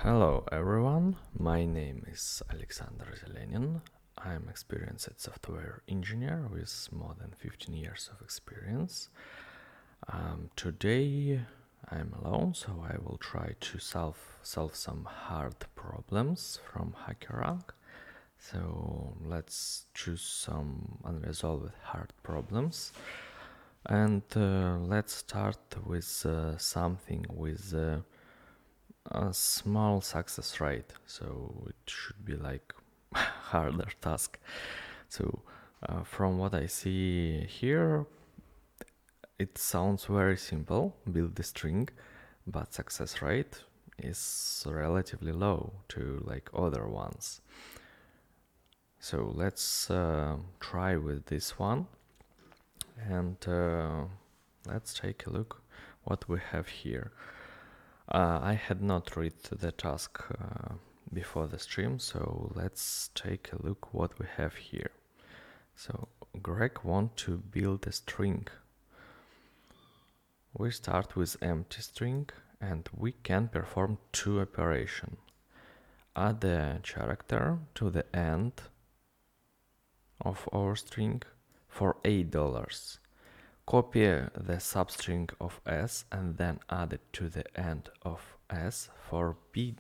Hello everyone, my name is Alexander Zelenin. I'm experienced software engineer with more than 15 years of experience. Today I'm alone, so I will try to solve some hard problems from Hackerrank. So let's choose some unresolved hard problems. And let's start with something with a small success rate, so it should be like harder task. So from what I see here, it sounds very simple, build the string, but success rate is relatively low to like other ones. So let's try with this one, and let's take a look what we have here. I had not read the task before the stream, so let's take a look what we have here. So Greg wants to build a string. We start with empty string and we can perform two operations. Add a character to the end of our string for $8. Copy the substring of S and then add it to the end of S for $B.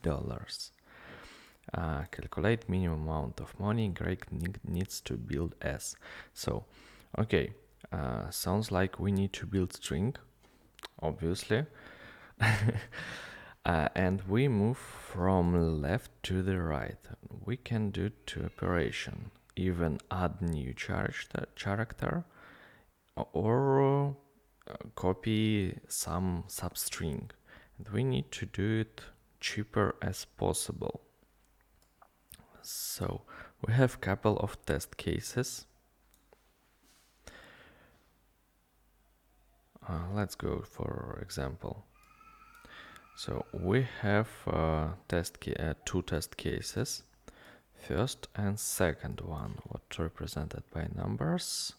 Calculate minimum amount of money Greg needs to build S. So, okay, sounds like we need to build string, obviously. And we move from left to the right. We can do two operations, even add new character or copy some substring, and we need to do it cheaper as possible. So we have couple of test cases. Let's go for example. So we have two test cases, first and second one, what represented by numbers.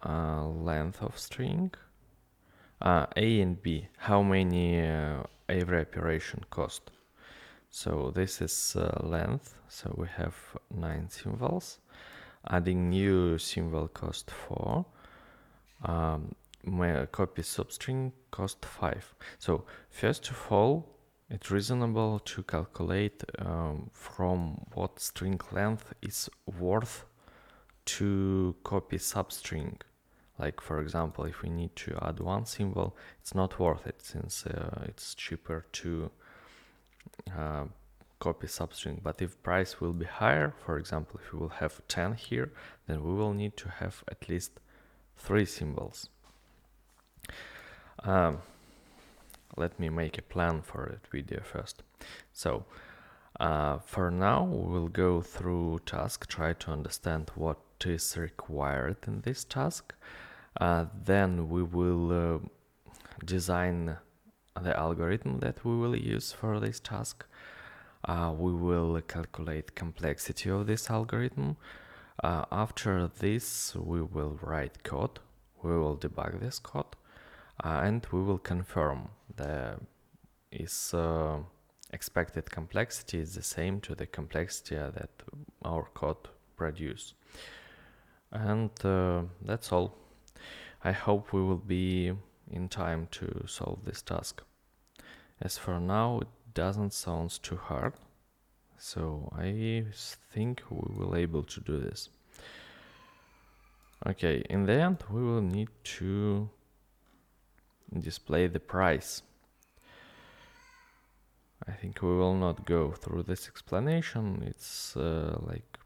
Length of string, A and B, how many every operation cost. So this is length, so we have 9 symbols. Adding new symbol cost 4. Copy substring cost 5. So first of all, it's reasonable to calculate from what string length is worth to copy substring. Like for example, if we need to add one symbol, it's not worth it since it's cheaper to copy substring. But if price will be higher, for example, if we will have 10 here, then we will need to have at least 3 symbols. Let me make a plan for that video first. So for now, we will go through task, try to understand what is required in this task. Then we will design the algorithm that we will use for this task. We will calculate complexity of this algorithm. After this, we will write code. We will debug this code, and we will confirm the expected complexity is the same to the complexity that our code produce. And that's all. I hope we will be in time to solve this task. As for now, it doesn't sound too hard, so I think we will be able to do this. Okay, in the end, we will need to display the price. I think we will not go through this explanation. It's like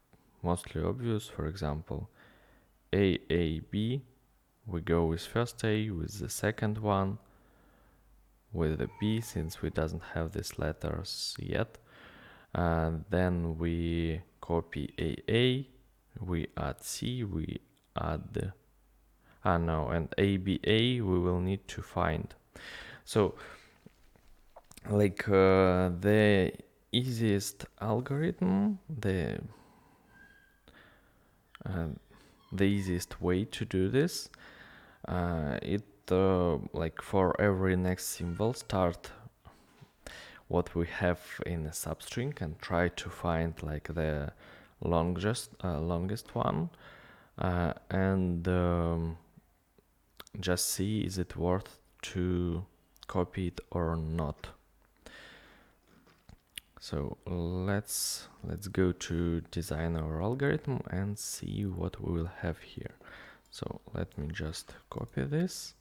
mostly obvious. For example, A, B. We go with first A, with the second one, with the B, since we doesn't have these letters yet. Then we copy AA, we add C, we add and ABA we will need to find. So like the easiest algorithm, the easiest way to do this, like for every next symbol, start what we have in a substring and try to find like the longest one, and just see is it worth to copy it or not. So let's go to design our algorithm and see what we will have here. So let me just copy this.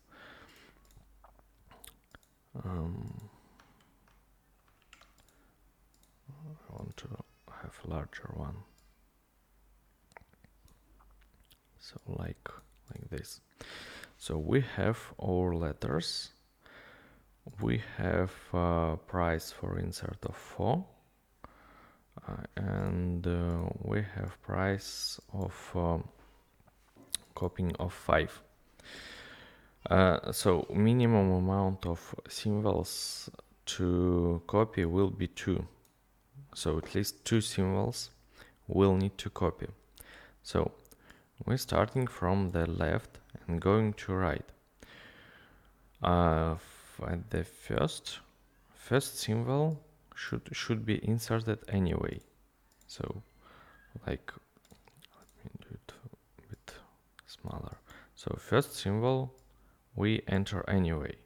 I want to have a larger one. So like this. So we have our letters. We have price for insert of 4. And we have price of copying of 5. So minimum amount of symbols to copy will be 2. So at least 2 symbols we'll need to copy. So we're starting from the left and going to right. At the first symbol should be inserted anyway. So like, let me do it a bit smaller. So first symbol we enter anyway.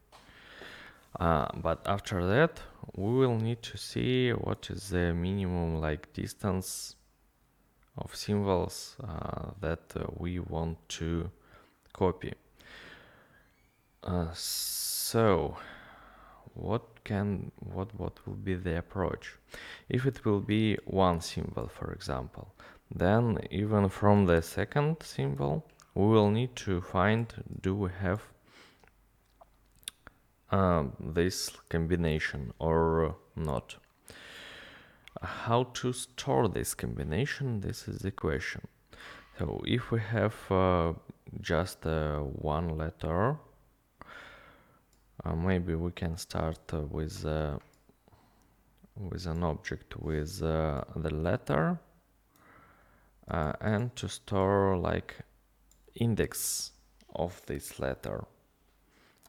But after that we will need to see what is the minimum like distance of symbols that we want to copy. So what will be the approach? If it will be one symbol, for example, then even from the second symbol we will need to find, do we have this combination or not? How to store this combination? This is the question. So if we have just one letter, maybe we can start with an object with the letter and to store like index of this letter.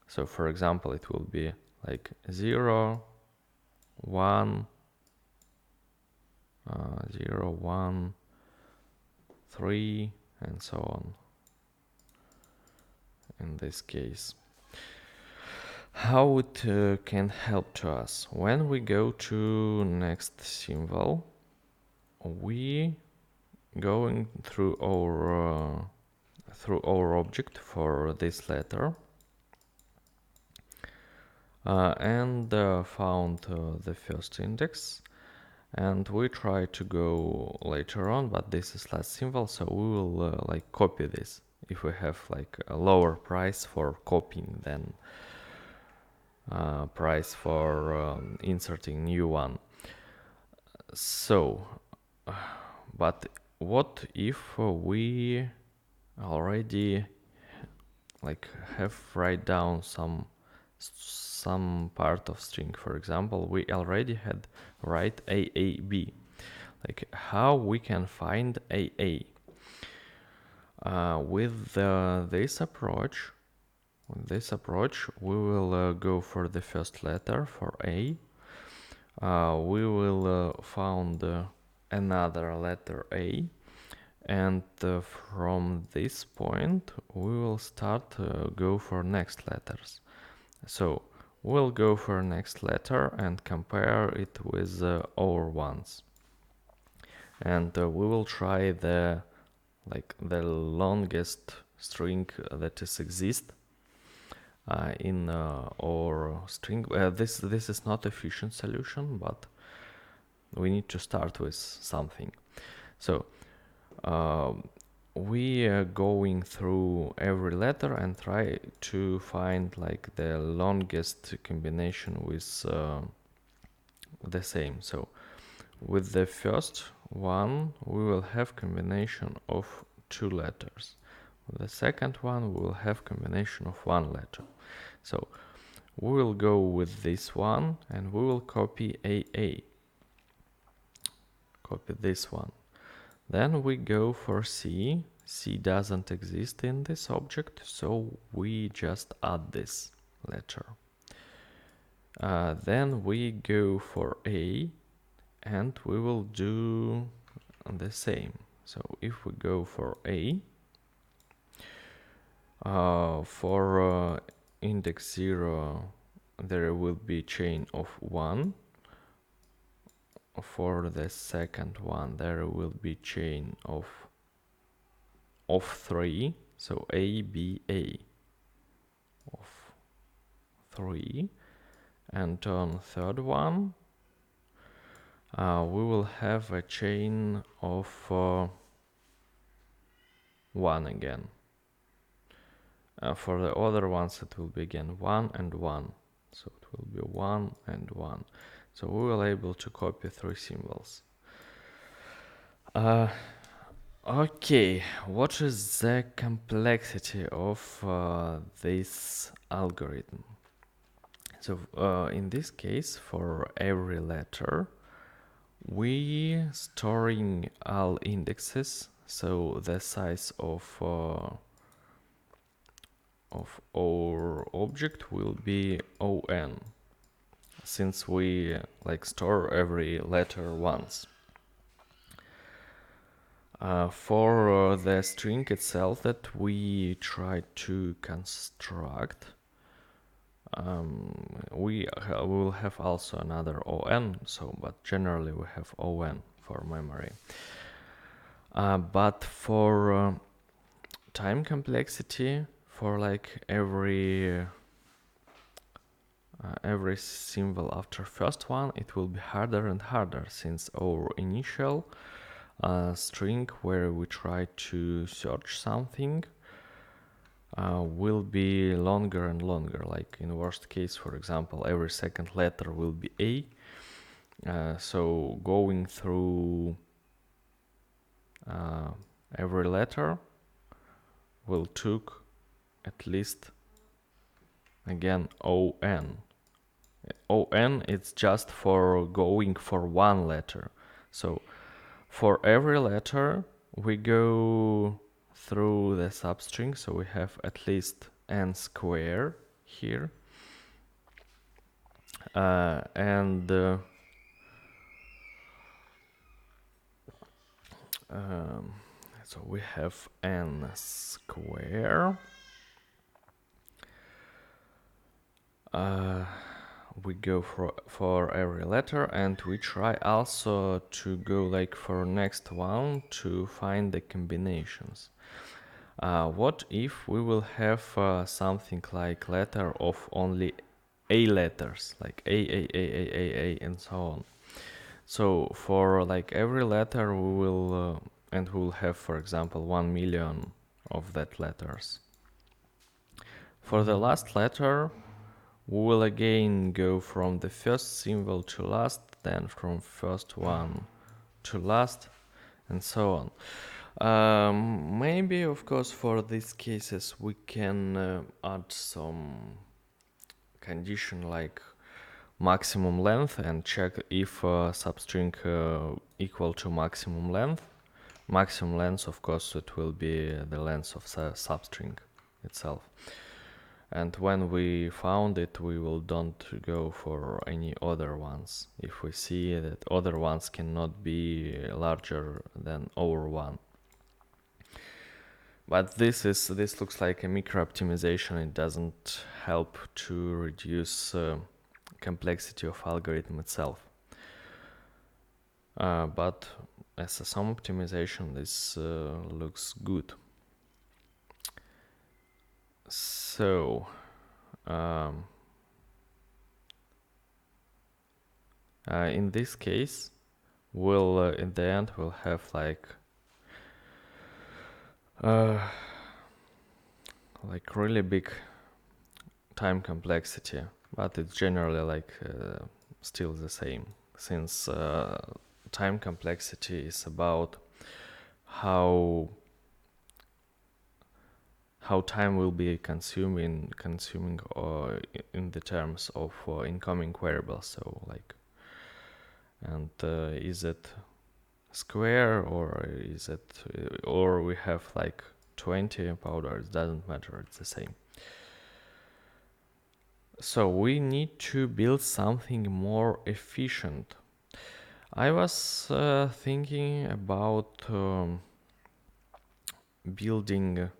So for example, it will be like 0, 1, 0, 1, 3, and so on. In this case, how it can help to us? When we go to next symbol, we going through our object for this letter and found the first index, and we try to go later on, but this is last symbol, so we will like copy this if we have like a lower price for copying than price for inserting new one. So but what if we already like have write down some part of string? For example, we already had write AAB. Like how we can find AA? With this approach, we will go for the first letter for A. We will found another letter A, and from this point we will start go for next letters. So we'll go for next letter and compare it with our ones, and we will try the longest string that exists in our string. This is not efficient solution, but we need to start with something. So we are going through every letter and try to find like the longest combination with the same. So with the first one we will have combination of 2 letters. With the second one we will have combination of 1 letter. So we will go with this one and we will copy AA. Copy this one. Then we go for C. C doesn't exist in this object, so we just add this letter. Then we go for A, and we will do the same. So if we go for A, for index 0, there will be chain of 1. For the second one, there will be chain of 3. So A, B, A of 3. And on third one, we will have a chain of 1 again. For the other ones, it will be again 1 and 1. So it will be 1 and 1. So we will able to copy 3 symbols. Okay, what is the complexity of this algorithm? So in this case, for every letter, we storing all indexes. So the size of our object will be on, since we like store every letter once. For the string itself that we try to construct, we will have also another on, so but generally we have on for memory. But for time complexity, for like every symbol after first one, it will be harder and harder, since our initial string where we try to search something will be longer and longer. Like in worst case, for example, every second letter will be A. So going through every letter will took at least again on. On it's just for going for one letter. So for every letter we go through the substring, so we have at least n square here, and so we have n square. We go for every letter, and we try also to go like for next one to find the combinations. What if we will have something like letter of only A letters, like A, and so on. So for like every letter we will, and we will have, for example, 1 million of that letters. For the last letter, we will again go from the first symbol to last, then from first one to last, and so on. Maybe, of course, for these cases we can add some condition like maximum length and check if substring equal to maximum length. Maximum length, of course, it will be the length of the substring itself. And when we found it, we will don't go for any other ones if we see that other ones cannot be larger than our one. But this looks like a micro optimization. It doesn't help to reduce complexity of algorithm itself. But as a sum optimization, this looks good. So in this case, we'll in the end we'll have like really big time complexity, but it's generally like still the same, since time complexity is about how time will be consuming in the terms of incoming variables. So like, and is it square or is it or we have like 20 powder, it doesn't matter, it's the same. So we need to build something more efficient. I was thinking about building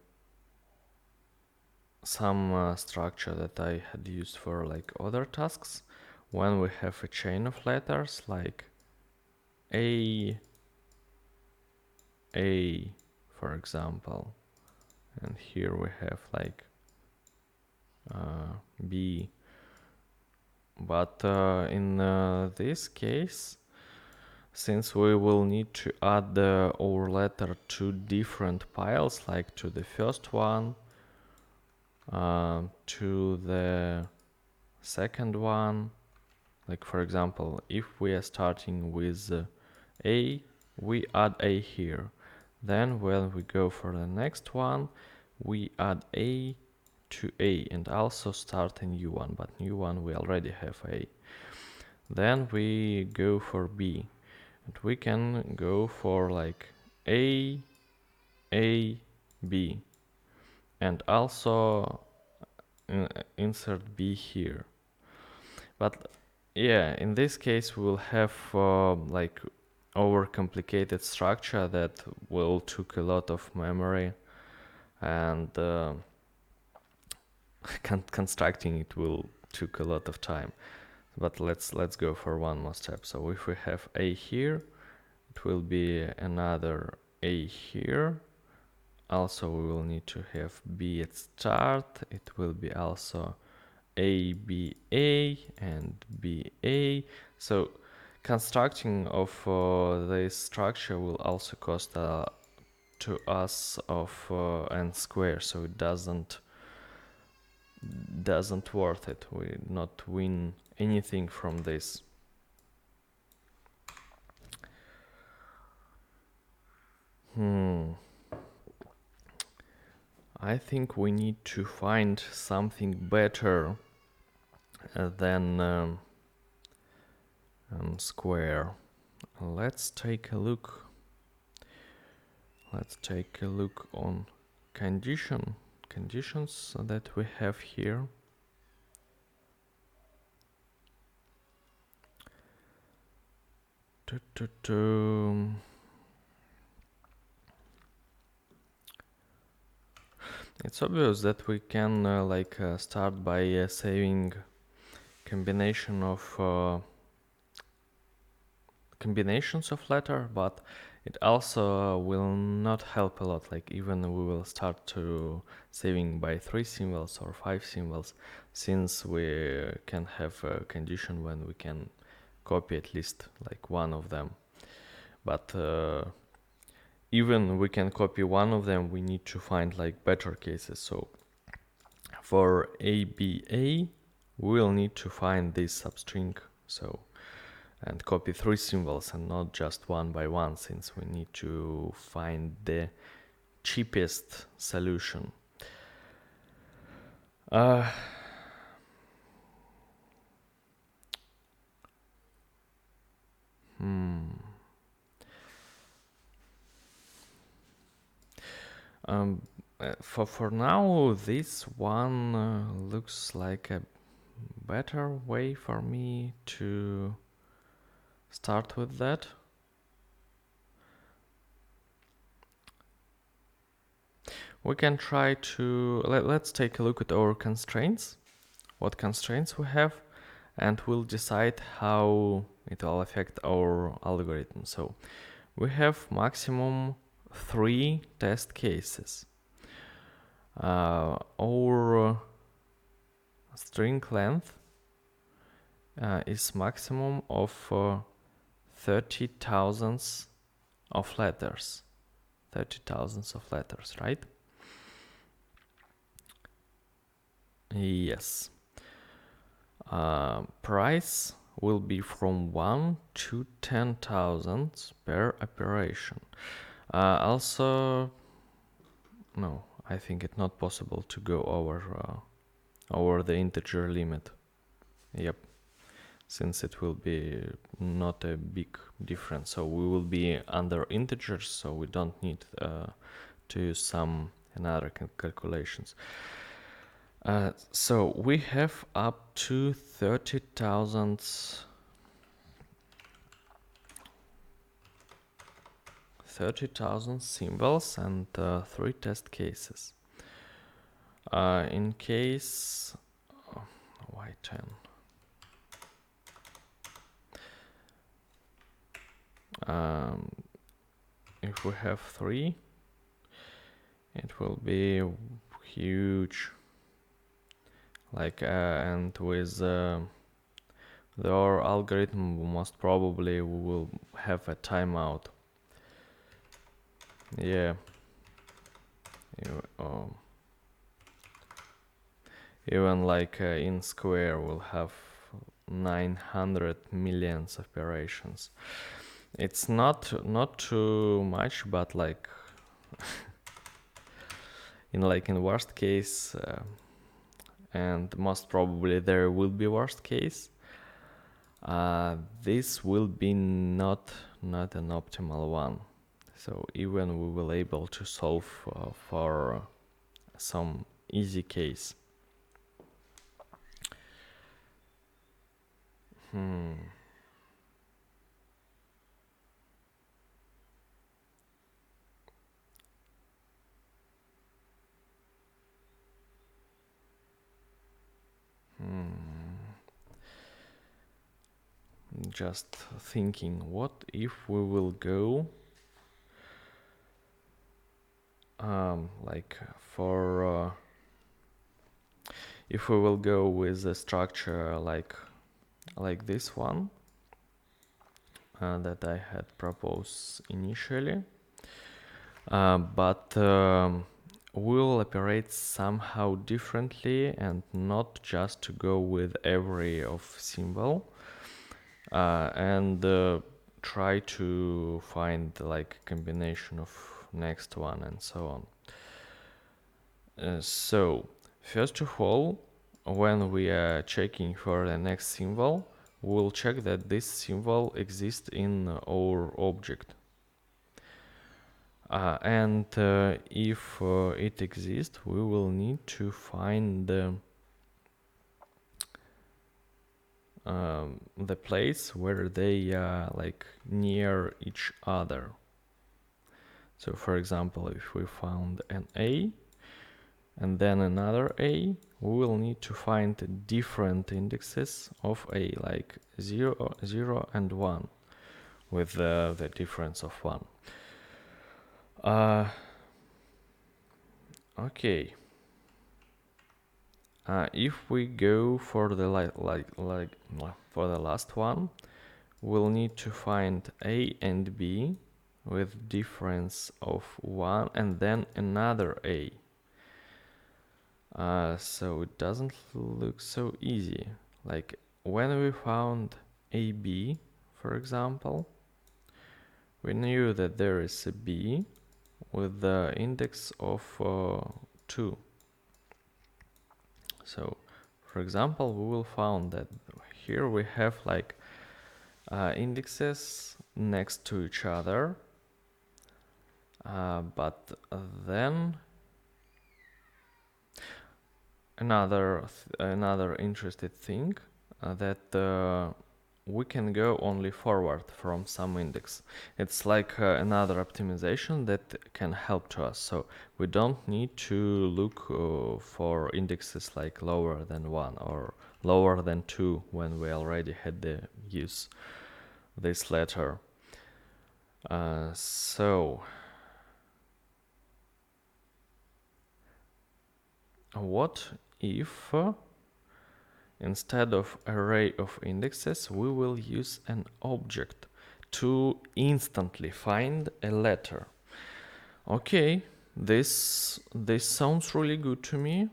some structure that I had used for like other tasks when we have a chain of letters like A, for example, and here we have like B. But in this case, since we will need to add our letter to different piles, like to the first one, to the second one, like for example, if we are starting with A, we add A here. Then when we go for the next one, we add A to A and also start a new one, but new one we already have A. Then we go for B, and we can go for like A, B, and also insert B here. But yeah, in this case we will have like overcomplicated structure that will took a lot of memory, and constructing it will took a lot of time. But let's go for one more step. So if we have A here, it will be another A here. Also we will need to have B at start. It will be also A, B, A and B, A. So constructing of this structure will also cost to us of n square, so it doesn't worth it. We not win anything from this. I think we need to find something better than square. Let's take a look. Let's take a look on conditions that we have here. It's obvious that we can start by saving combination of combinations of letter, but it also will not help a lot. Like even we will start to saving by 3 symbols or 5 symbols, since we can have a condition when we can copy at least like one of them. But even we can copy one of them, we need to find like better cases. So for ABA, we'll need to find this substring, so and copy 3 symbols and not just one by one, since we need to find the cheapest solution. For now, this one looks like a better way for me to start with that. We can try to let's take a look at our constraints, what constraints we have, and we'll decide how it will affect our algorithm. So we have maximum 3 test cases. Our string length is maximum of 30 thousandths of letters. 30 thousandths of letters, right? Yes. Price will be from 1 to 10 thousandths per operation. Also, no, I think it's not possible to go over the integer limit. Yep, since it will be not a big difference. So we will be under integers, so we don't need to use some another calculations. So we have up to 30,000 symbols and 3 test cases. In case why 10? If we have 3, it will be huge. Like and with our algorithm, most probably we will have a timeout. Yeah. Even like in Square we'll have 900 million operations. It's not too much, but like in worst case, and most probably there will be worst case, this will be not an optimal one. So even we will able to solve for some easy case. Just thinking, what if we will go like for if we will go with a structure like this one that I had proposed initially, but we'll operate somehow differently and not just to go with every of symbol and try to find like combination of next one and so on. So first of all, when we are checking for the next symbol, we'll check that this symbol exists in our object. And if it exists, we will need to find the place where they are like near each other. So for example, if we found an A and then another A, we will need to find different indexes of A, like 0, 0 and 1, with the difference of 1. Okay. If we go for the for the last one, we'll need to find A and B with difference of 1 and then another A. So it doesn't look so easy. Like when we found AB, for example, we knew that there is a B with the index of 2. So, for example, we will find that here we have like indexes next to each other, but then another interesting thing that we can go only forward from some index. It's like another optimization that can help to us. So we don't need to look for indexes like lower than 1 or lower than 2 when we already had the use this letter. So what if instead of array of indexes, we will use an object to instantly find a letter? Okay, this sounds really good to me.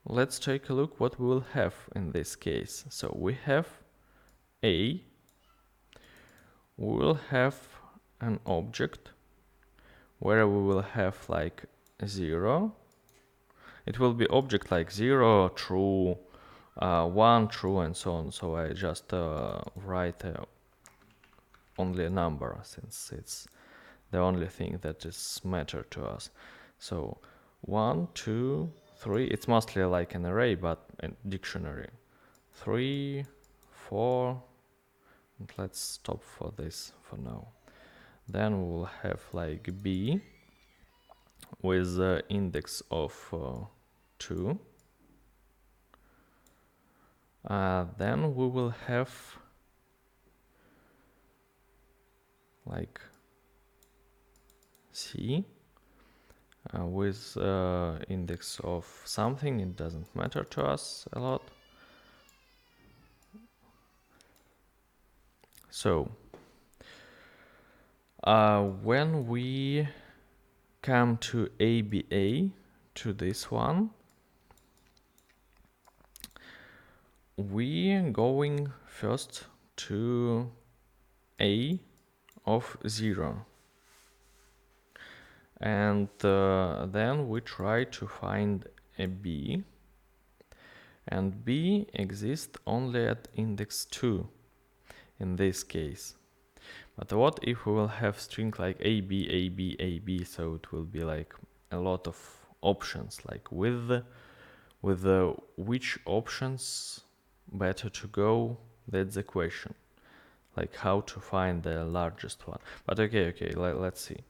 Let's take a look what we will have in this case. So we have A. We will have an object where we will have like 0. It will be object like 0, true, 1, true, and so on. So I just write only a number, since it's the only thing that is matter to us. So 1, 2, 3, it's mostly like an array, but a dictionary. 3, 4, and let's stop for this for now. Then we'll have like B with index of 2. Then we will have like C with index of something. It doesn't matter to us a lot. So when we come to ABA, to this one, we are going first to A of 0. And then we try to find a B. And B exists only at index 2 in this case. But what if we will have string like AB, AB, AB, so it will be like a lot of options, like with which options better to go, that's the question. Like how to find the largest one. But okay, let's see.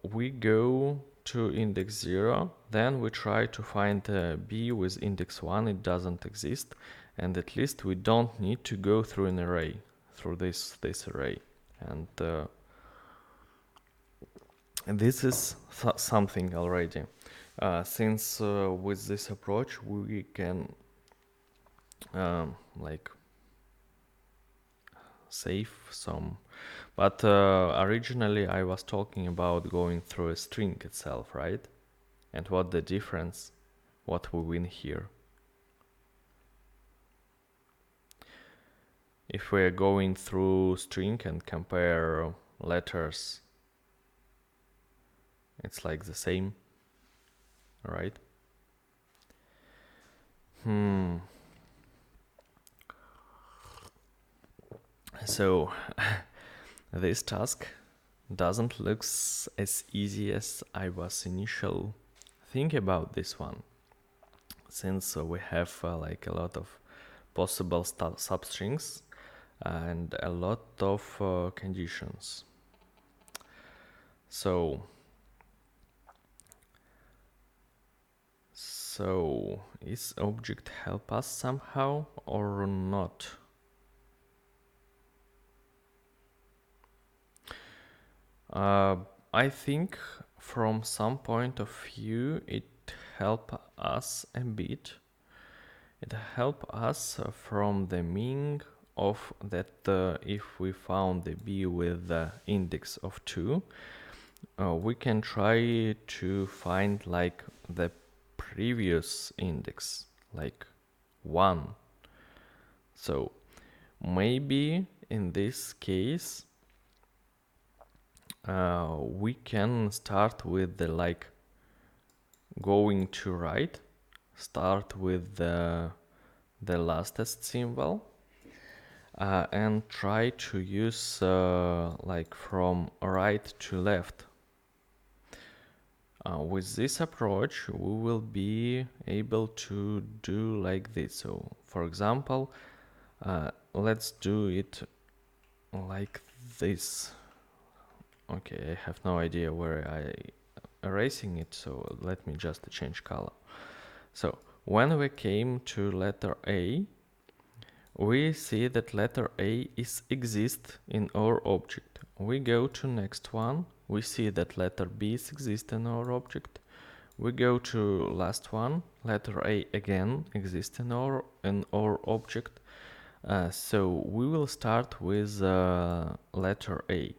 We go to index 0, then we try to find B with index 1, it doesn't exist, and at least we don't need to go through an array, through this array. And this is something already. Since with this approach we can like save some, but originally I was talking about going through a string itself, right? And what the difference, what we win here. If we're going through string and compare letters, it's like the same, right? So this task doesn't look as easy as I was initial think about this one, since we have like a lot of possible substrings and a lot of conditions. So is object help us somehow or not? I think from some point of view it help us a bit. It help us from the meaning of that if we found the B with the index of 2, we can try to find like the previous index, like 1. So maybe in this case we can start with the like going to right, start with the lastest symbol, and try to use like from right to left. With this approach we will be able to do like this. So for example, let's do it like this. Okay, I have no idea where I erasing it, so let me just change color. So when we came to letter A, we see that letter A exists in our object. We go to next one, we see that letter B exists in our object. We go to last one, letter A again exists in our object. So we will start with letter A.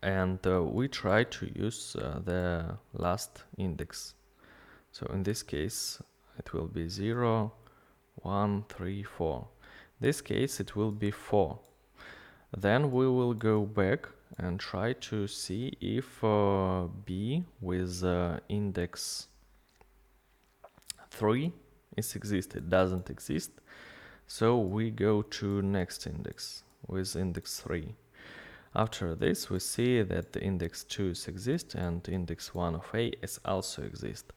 And we try to use the last index. So in this case it will be 0, 1, 3, 4. In this case it will be 4. Then we will go back and try to see if B with index 3 is exist. It doesn't exist. So we go to next index with index 3. After this, we see that the index 2 exists and index 1 of A is also exist.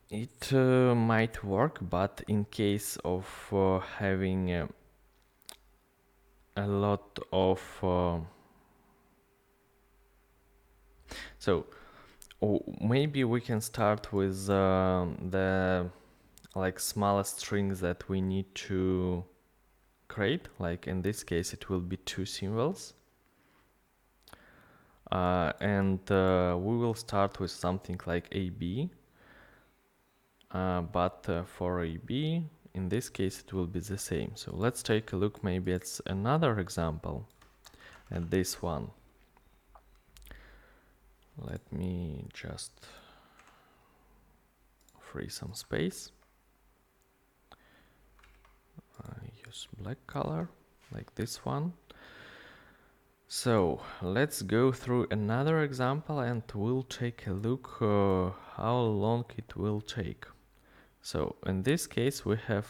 It might work, but in case of having a lot of so maybe we can start with the like smallest strings that we need to create. Like in this case, it will be 2 symbols. And we will start with something like AB. But for AB, in this case, it will be the same. So let's take a look maybe at another example, and this one. Let me just free some space. Use black color, like this one. So let's go through another example and we'll take a look how long it will take. So in this case we have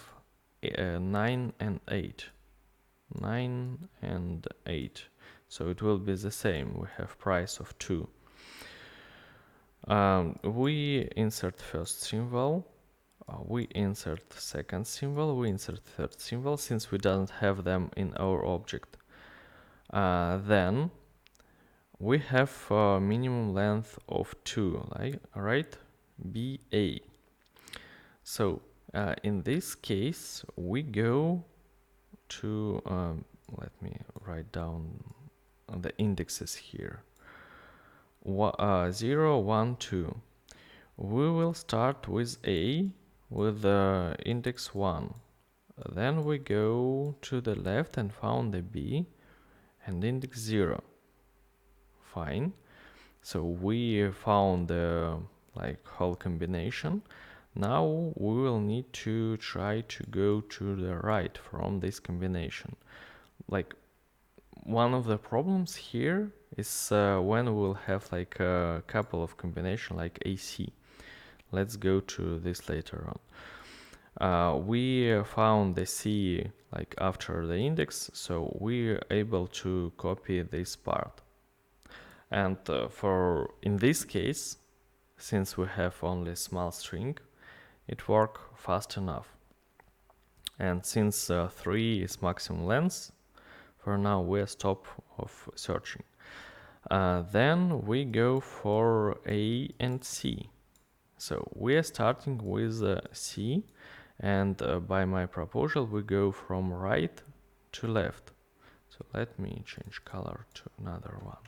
9 and 8. 9 and 8. So it will be the same. We have price of 2. We insert first symbol. We insert second symbol. We insert third symbol since we don't have them in our object. Then we have a minimum length of 2, right? BA. So in this case, we go to, let me write down the indexes here. 0, 1, 2. We will start with A with the index 1. Then we go to the left and found the B and index 0. Fine. So we found the whole combination. Now we will need to try to go to the right from this combination. Like one of the problems here is when we'll have like a couple of combination like AC. Let's go to this later on. We found the C like after the index, so we're able to copy this part. And in this case, since we have only a small string, it works fast enough. And since 3 is maximum length, for now we stop of searching. Then we go for A and C. So we are starting with C, and by my proposal we go from right to left. So let me change color to another one.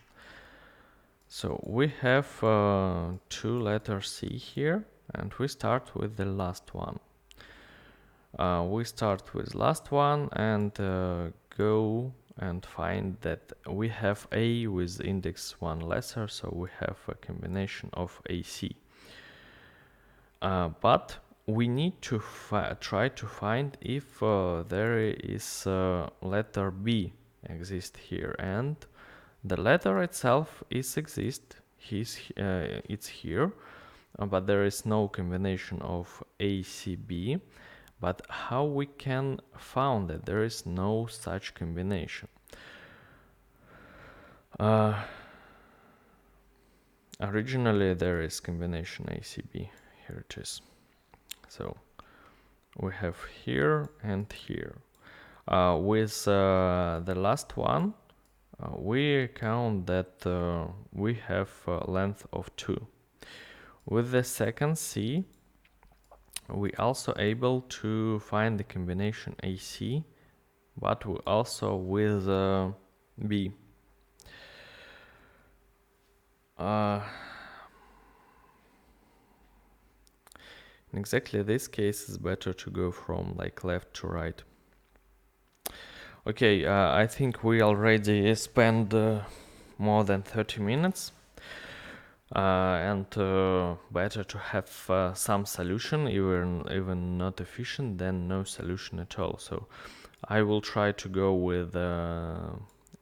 So we have 2 letters C here, and we start with the last one. We start with last one and go and find that we have A with index 1 lesser, so we have a combination of AC. But we need to try to find if there is letter B exist here, and the letter itself it's here, but there is no combination of ACB. But how we can find that there is no such combination? Originally there is combination ACB. Here it is. So we have here and here. With the last one, we count that we have a length of 2. With the second C, we also able to find the combination AC, but we also with B. In exactly this case, it's better to go from left to right. Okay, I think we already spent more than 30 minutes. And better to have some solution, even not efficient, than no solution at all. So I will try to go with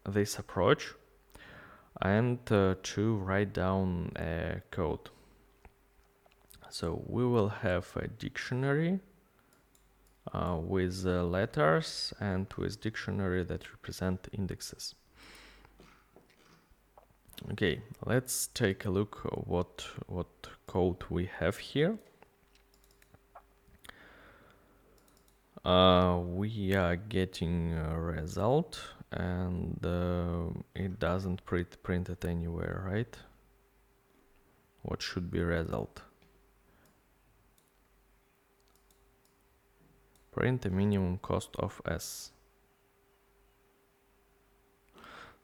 this approach and to write down a code. So we will have a dictionary with letters and with dictionary that represent indexes. Okay, let's take a look what code we have here. We are getting a result, and it doesn't print it anywhere, right? What should be result? Print the minimum cost of S.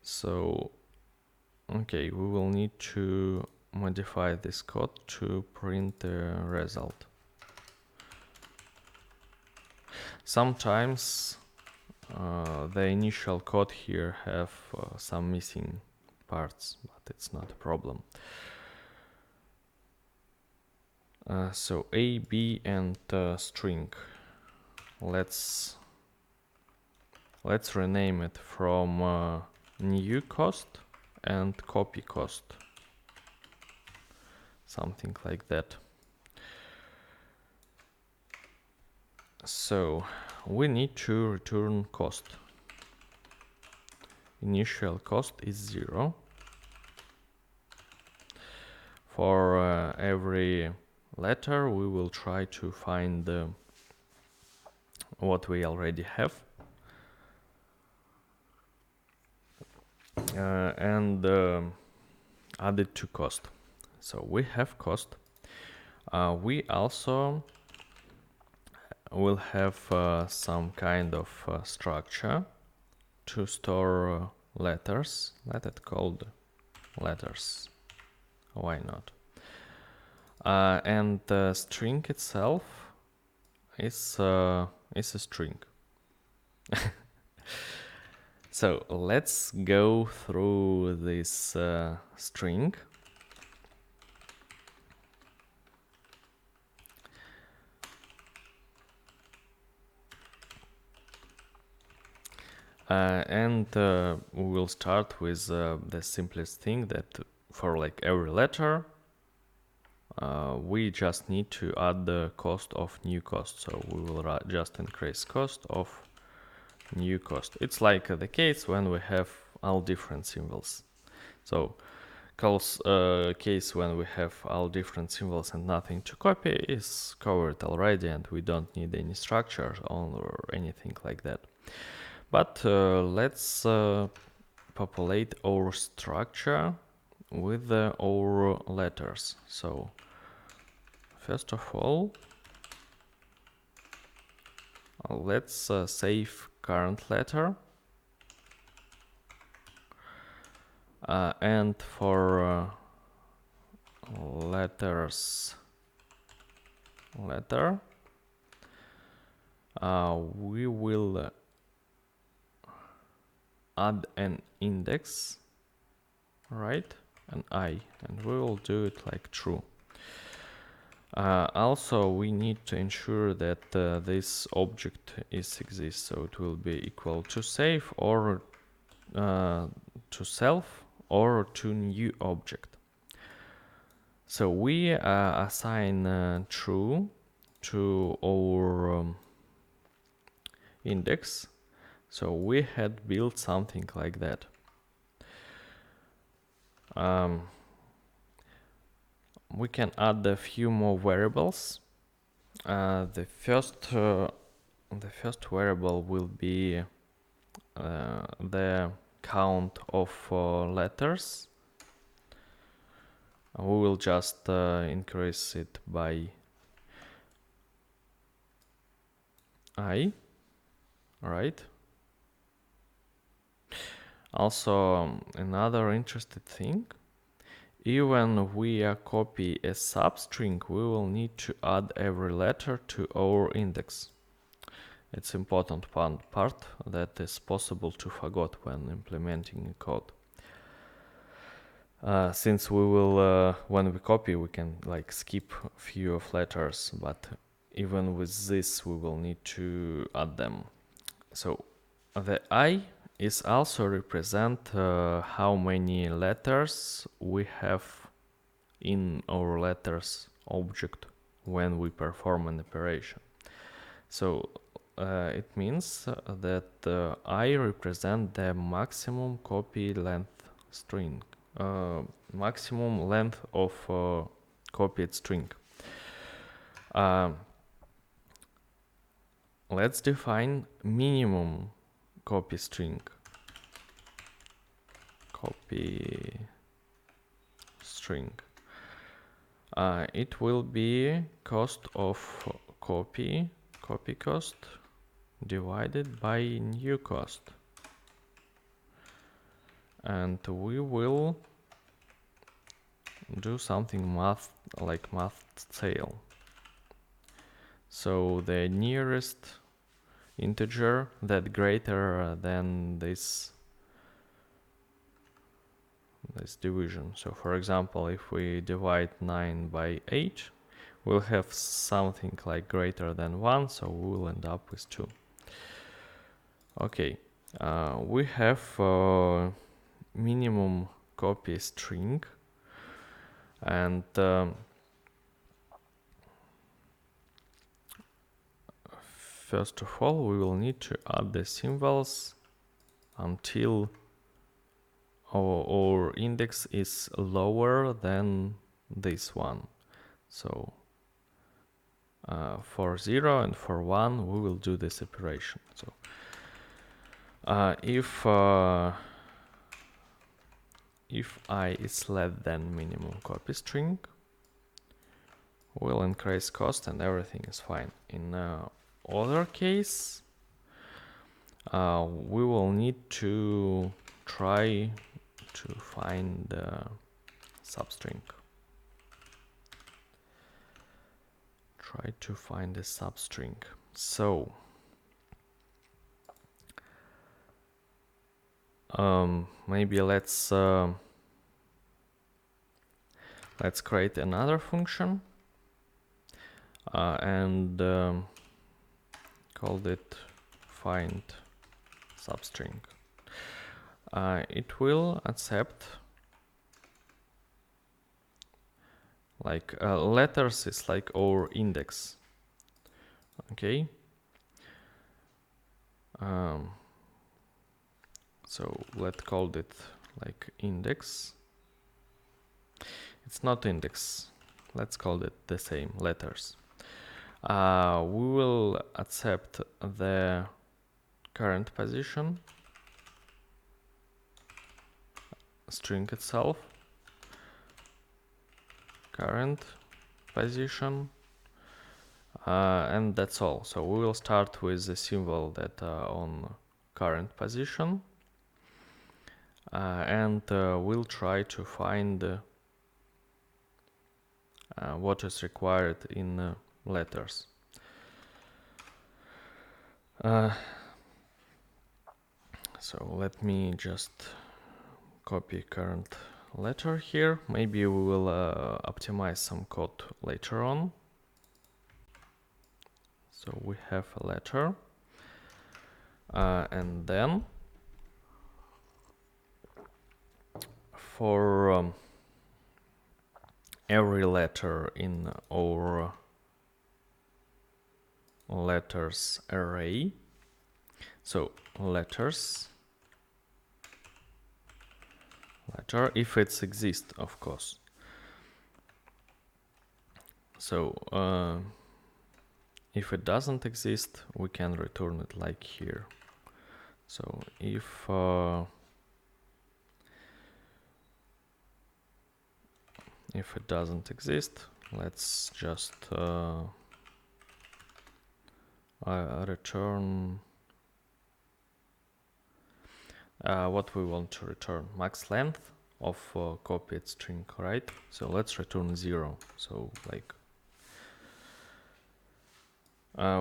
So, okay, we will need to modify this code to print the result. Sometimes the initial code here have some missing parts, but it's not a problem. So A, B, and string. Let's rename it from new cost and copy cost, something like that. So we need to return cost. Initial cost is 0. For every letter we will try to find what we already have, and add it to cost. So we have cost. We also will have some kind of structure to store letters. Let it called letters. Why not? And the string itself is a string. So let's go through this string. And we will start with the simplest thing, that for like every letter we just need to add the cost of new cost. So we will just increase cost of new cost. It's like the case when we have all different symbols. So case when we have all different symbols and nothing to copy is covered already, and we don't need any structure or anything like that. But let's populate our structure with our letters. So first of all, let's save current letter, and for letters letter, we will add an index, right, an I, and we will do it like true. Also, we need to ensure that this object exists, so it will be equal to save or to self or to new object. So we assign true to our index. So we had built something like that. We can add a few more variables. The first variable will be the count of letters. We will just increase it by I, right? Also, another interesting thing, even we copy a substring, we will need to add every letter to our index. It's important part that is possible to forget when implementing code. Since we will, when we copy, we can like skip a few of letters, but even with this, we will need to add them. So the I is also represent how many letters we have in our letters object when we perform an operation. So it means that I represent the maximum copy length string, maximum length of copied string. Let's define minimum copy string. Copy string. It will be cost of copy cost divided by new cost, and we will do something math tail. So the nearest integer that greater than this division. So for example, if we divide 9 by 8, we'll have something like greater than 1, so we will end up with 2. Okay, we have minimum copy string, and first of all we will need to add the symbols until our index is lower than this one. So for 0 and for 1 we will do this operation. So if I is less than minimum copy string, we'll increase cost and everything is fine. In other case, we will need to try to find the substring. Try to find the substring. So maybe let's create another function and call it find substring. It will accept like letters is like our index. Okay. So let's call it like index. It's not index. Let's call it the same, letters. We will accept the current position, string itself, current position, and that's all. So we will start with the symbol that on current position, and we'll try to find what is required in letters. So let me just copy current letter here. Maybe we will optimize some code later on. So we have a letter, and then for every letter in our letters array, so letter if it exists, of course. So if it doesn't exist, we can return it like here. So if it doesn't exist, let's just return what we want to return, max length of copied string, right? So let's return 0. So like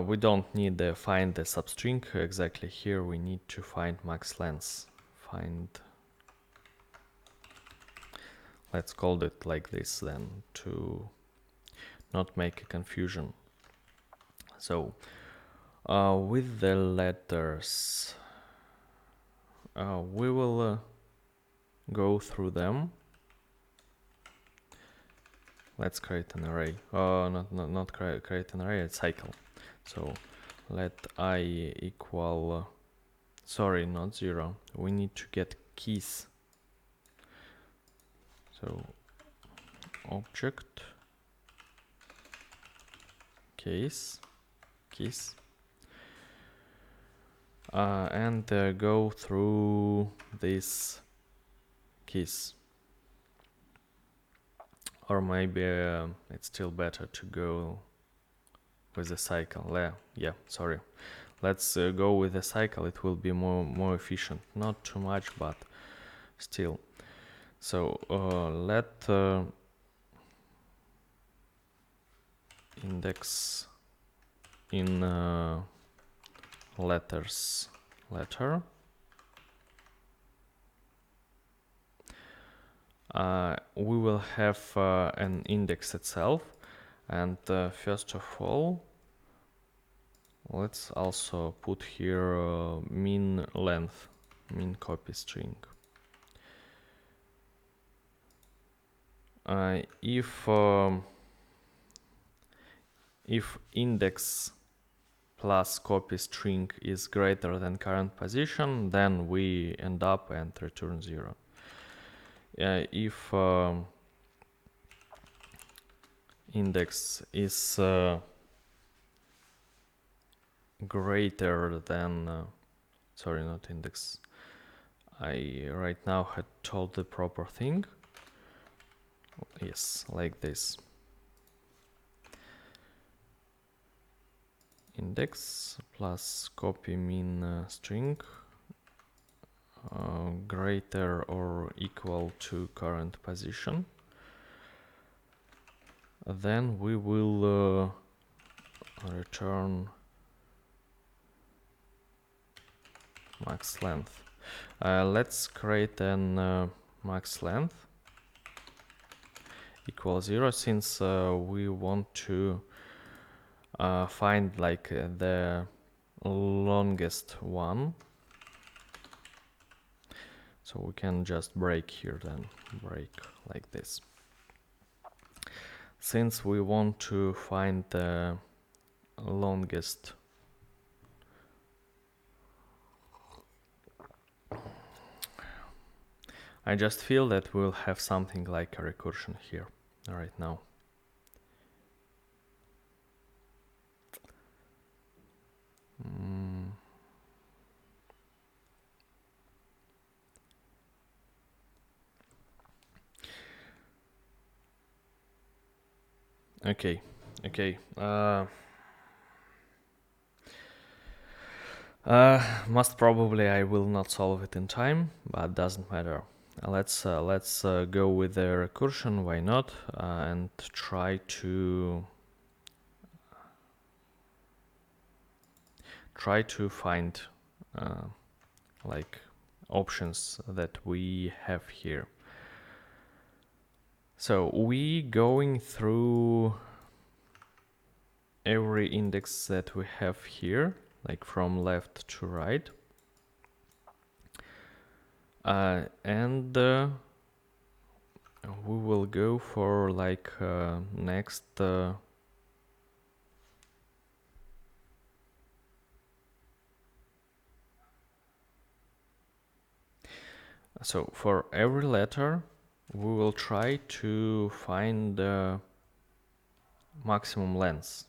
we don't need to find the substring exactly here. We need to find max length. Let's call it like this then, to not make a confusion. So with the letters, we will go through them. Let's create an array. Not create an array, it's cycle. So let I equal, sorry, not 0. We need to get keys. So object keys, and go through these keys. Or maybe it's still better to go with the cycle. Yeah, sorry. Let's go with the cycle. It will be more efficient. Not too much, but still. So let index in letters letter. We will have an index itself, and first of all, let's also put here min length, min copy string. If index plus copy string is greater than current position, then we end up and return 0. If index is greater than, sorry, not index, I right now had told the proper thing. Yes, like this. Index plus copy min string greater or equal to current position. Then we will return max length. Let's create an max length equals 0, since we want to find like the longest one. So we can just break here, then break like this. Since we want to find the longest I just feel that we'll have something like a recursion here right now. Okay. Most probably I will not solve it in time, but doesn't matter. Let's go with the recursion. Why not? And try to find like options that we have here. So we going through every index that we have here, like from left to right, and we will go for like next so for every letter we will try to find the maximum length.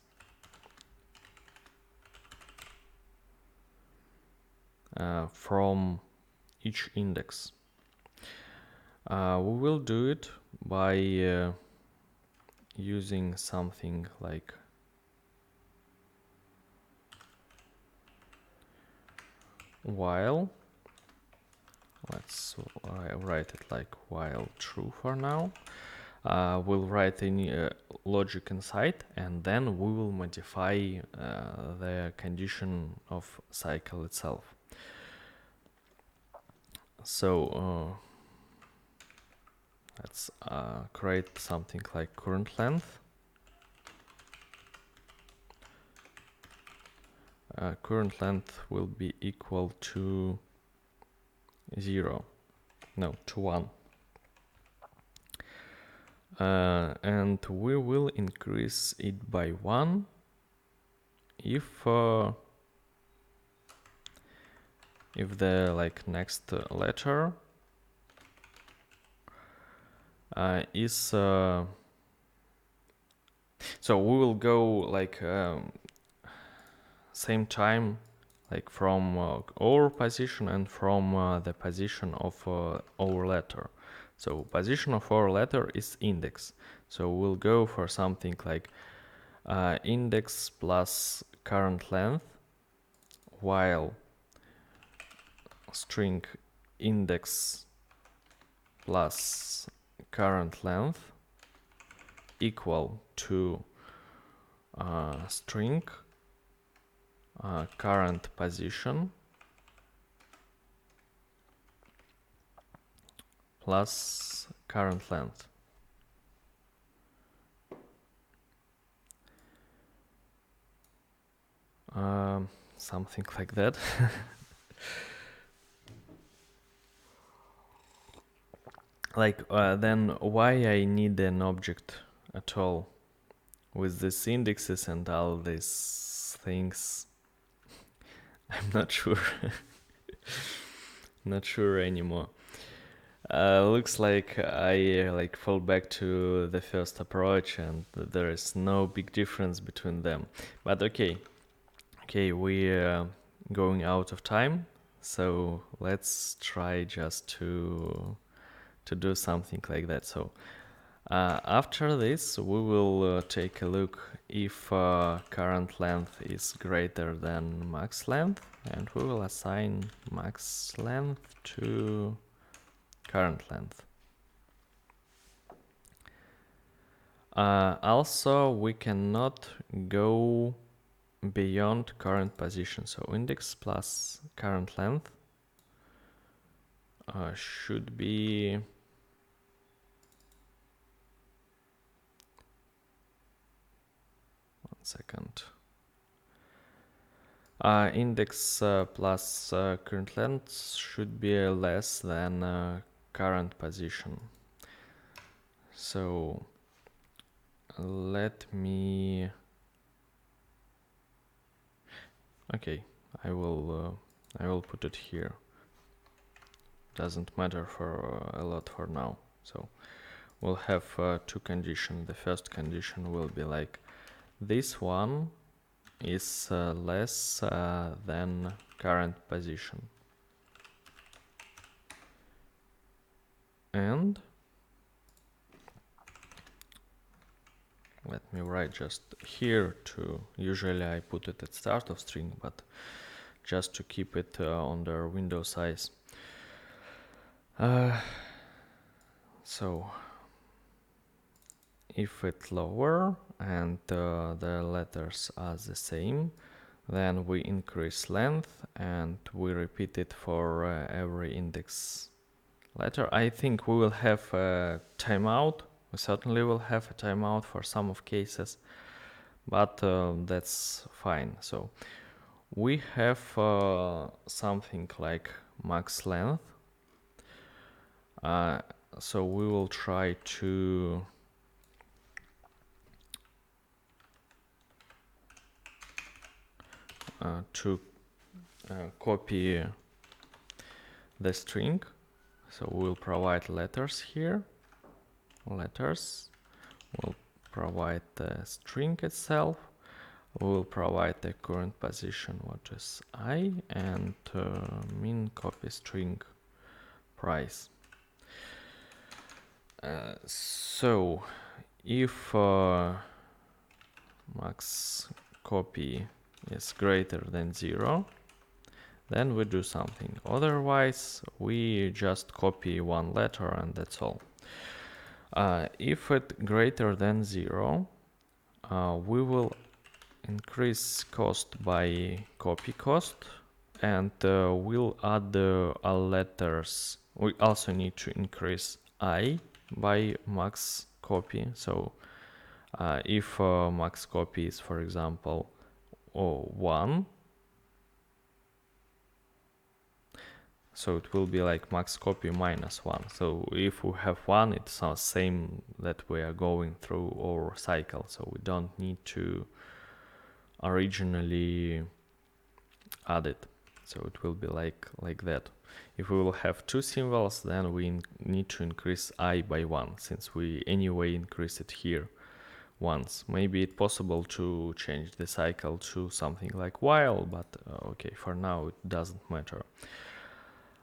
From each index. We will do it by using something like while. Let's write it like while true for now. We'll write any logic inside, and then we will modify the condition of cycle itself. So let's create something like current length. Current length will be equal to 0, no, to 1. And we will increase it by 1 if if the next letter is so we will go same time from our position and from the position of our letter. So position of our letter is index, so we'll go for something like index plus current length, while string index plus current length equal to string current position plus current length. Something like that. Then why I need an object at all with these indexes and all these things? I'm not sure. Not sure anymore. Looks like I fall back to the first approach, and there is no big difference between them. But okay, we're going out of time, so let's try just to do something like that. So after this, we will take a look if current length is greater than max length, and we will assign max length to current length. Also, we cannot go beyond current position, so index plus current length should be second. Index plus current length should be less than current position. So let me. Okay, I will put it here. Doesn't matter for a lot for now. So we'll have two conditions. The first condition will be like this one is less than current position, and let me write just here to, usually I put it at start of string, but just to keep it under window size. So if it's lower and the letters are the same, then we increase length and we repeat it for every index letter. I think we will have a timeout. We certainly will have a timeout for some of cases, but that's fine. So we have something like max length. So we will try to copy the string. So we'll provide letters here. Letters. We'll provide the string itself. We'll provide the current position, which is I, and min copy string price. So if max copy is greater than 0, then we do something. Otherwise, we just copy one letter and that's all. If it's greater than 0, we will increase cost by copy cost, and we'll add all letters. We also need to increase I by max copy. So if max copy is, for example, 1, so it will be like max copy minus 1. So if we have 1, it's the same that we are going through our cycle, so we don't need to originally add it. So it will be like that. If we will have two symbols, then we need to increase I by 1, since we anyway increase it here once. Maybe it's possible to change the cycle to something like while, but okay, for now it doesn't matter.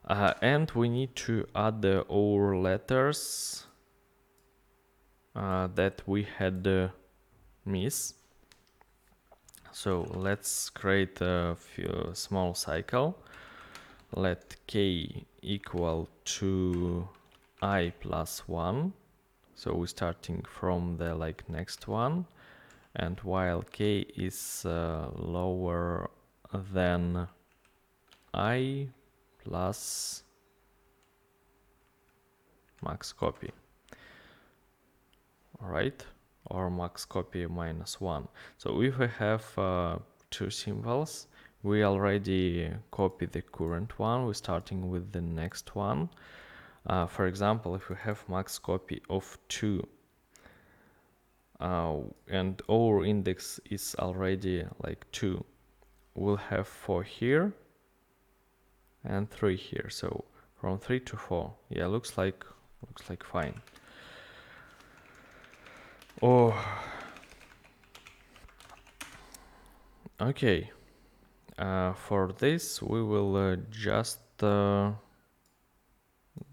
And we need to add the our letters that we had miss. So let's create a small cycle. Let k equal to I plus 1. So we're starting from the next one, and while k is lower than I plus max copy, right? Or max copy minus 1. So if we have two symbols, we already copy the current one. We're starting with the next one. For example, if we have max copy of 2 and our index is already 2, we'll have 4 here and 3 here. So from 3 to 4, yeah, looks like fine. Oh, okay. For this, we will just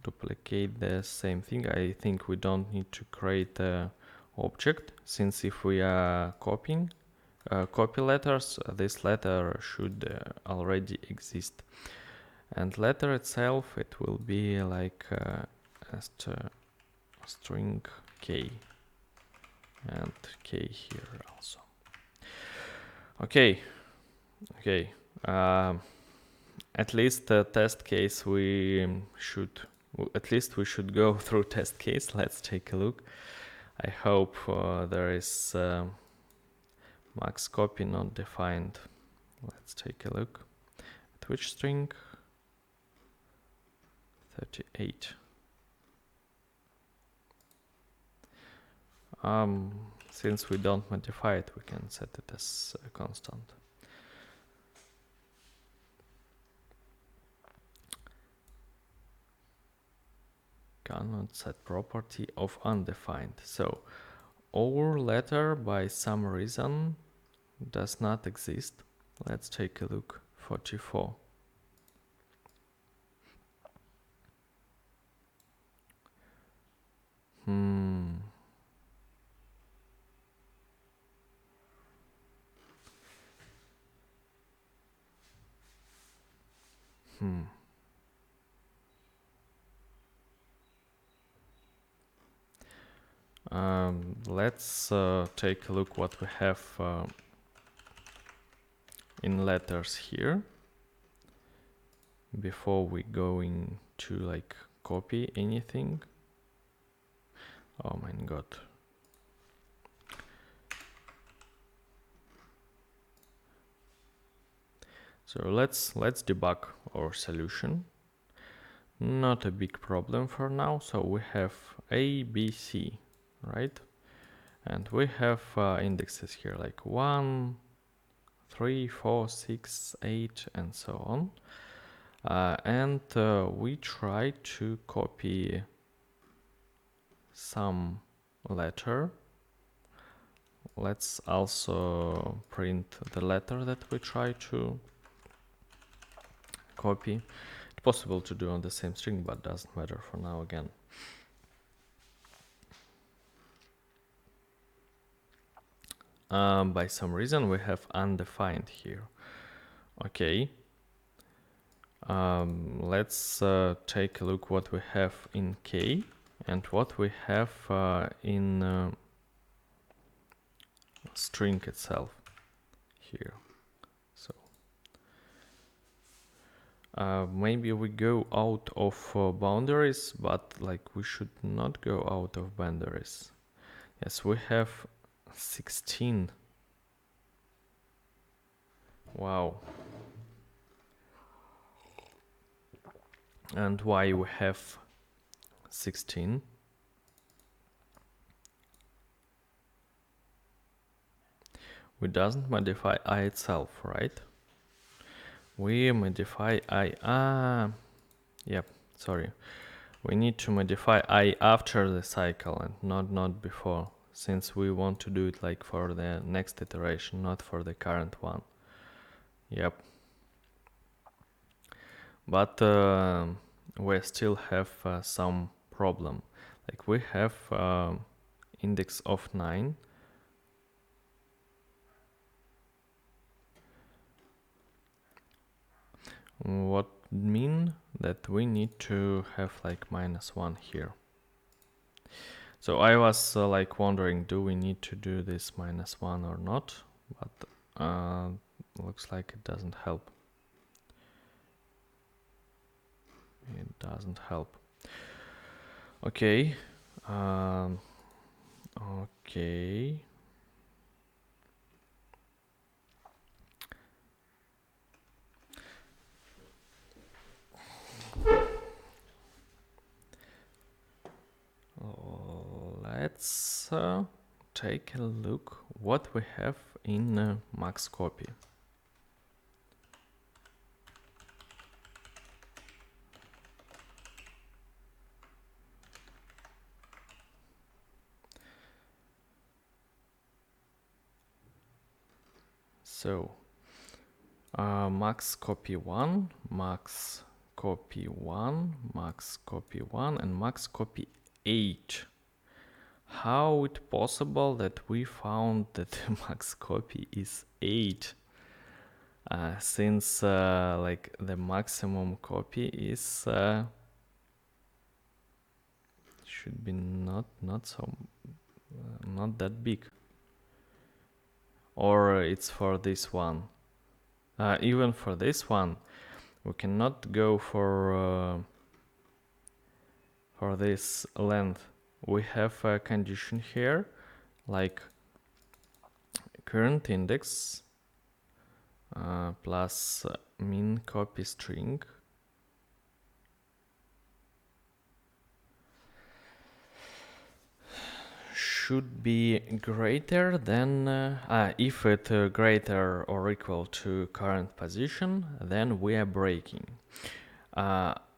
duplicate the same thing. I think we don't need to create a object, since if we are copying copy letters, this letter should already exist. And letter itself, it will be like string k, and k here also. Okay. At least the test case we should go through test case. Let's take a look. I hope there is max copy not defined. Let's take a look. At which string? 38. Since we don't modify it, we can set it as a constant. Cannot set property of undefined. So our letter by some reason does not exist. Let's take a look. 44. Let's take a look what we have in letters here before we going to copy anything. Oh my god. So let's debug our solution. Not a big problem for now. So we have A, B, C, right? And we have indexes here like 1, 3, 4, 6, 8, and so on. And we try to copy some letter. Let's also print the letter that we try to copy. It's possible to do on the same string, but doesn't matter for now again. By some reason we have undefined here. Okay. Let's take a look what we have in K and what we have in string itself here. So maybe we go out of boundaries, but we should not go out of boundaries. Yes, we have 16. Wow. And why we have 16? We doesn't modify I itself, right? we modify I. Yep, sorry. We need to modify I after the cycle and not before, since we want to do it like for the next iteration, not for the current one. Yep. But we still have some problem. Like we have index of 9. What mean that we need to have like -1 here. So I was like wondering, do we need to do this -1 or not? But looks like it doesn't help. It doesn't help. Okay. Okay. Let's take a look what we have in max copy. So max copy 1, max copy 1, max copy 1, and max copy 8. How it possible that we found that the max copy is 8? Since like the maximum copy is should be not that big, or it's for this one. Even for this one, we cannot go for this length. We have a condition here, like current index plus min copy string should be greater than if it greater or equal to current position, then we are breaking.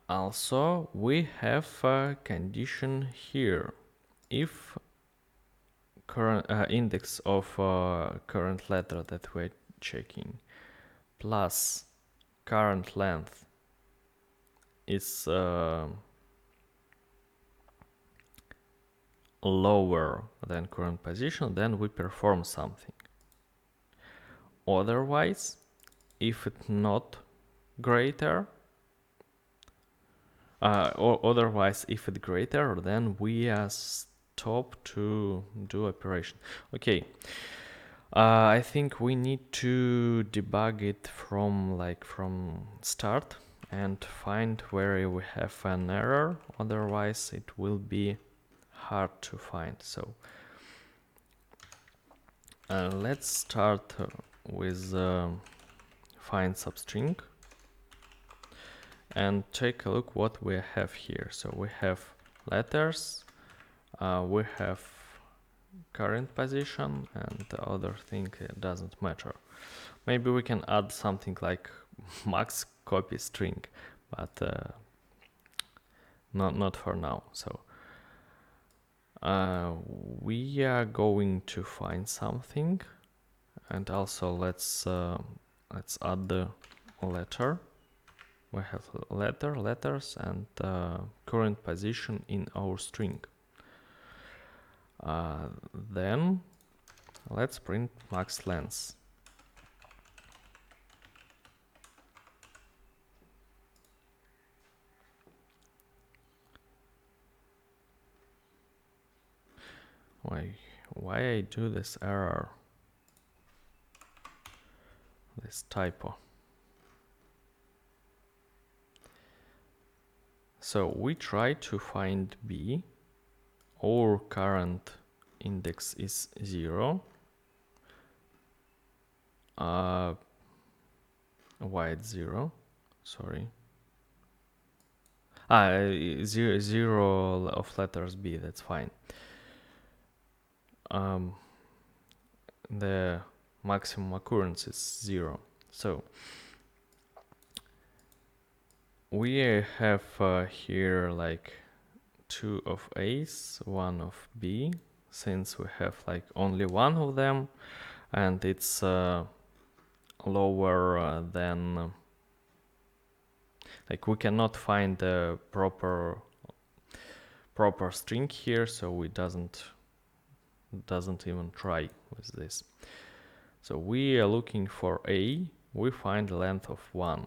Also, we have a condition here. If current index of current letter that we're checking plus current length is lower than current position, then we perform something. Otherwise, if it's not greater, or otherwise if it's greater, then we stop to do operation. Okay. I think we need to debug it from start and find where we have an error. Otherwise, it will be hard to find. So let's start with find substring and take a look what we have here. So we have letters, we have current position, and the other thing doesn't matter. Maybe we can add something like max copy string, but not for now. So we are going to find something, and also let's add the letter. We have letters, and current position in our string. Then let's print max length. Why I do this error? This typo. So we try to find B. Our current index is 0. Why it's 0? Sorry. Zero of letters B, that's fine. The maximum occurrence is 0. So we have here like 2 of A's, 1 of B, since we have like only one of them, and it's lower than like we cannot find the proper string here, so we doesn't even try with this. So we are looking for A, we find length of 1,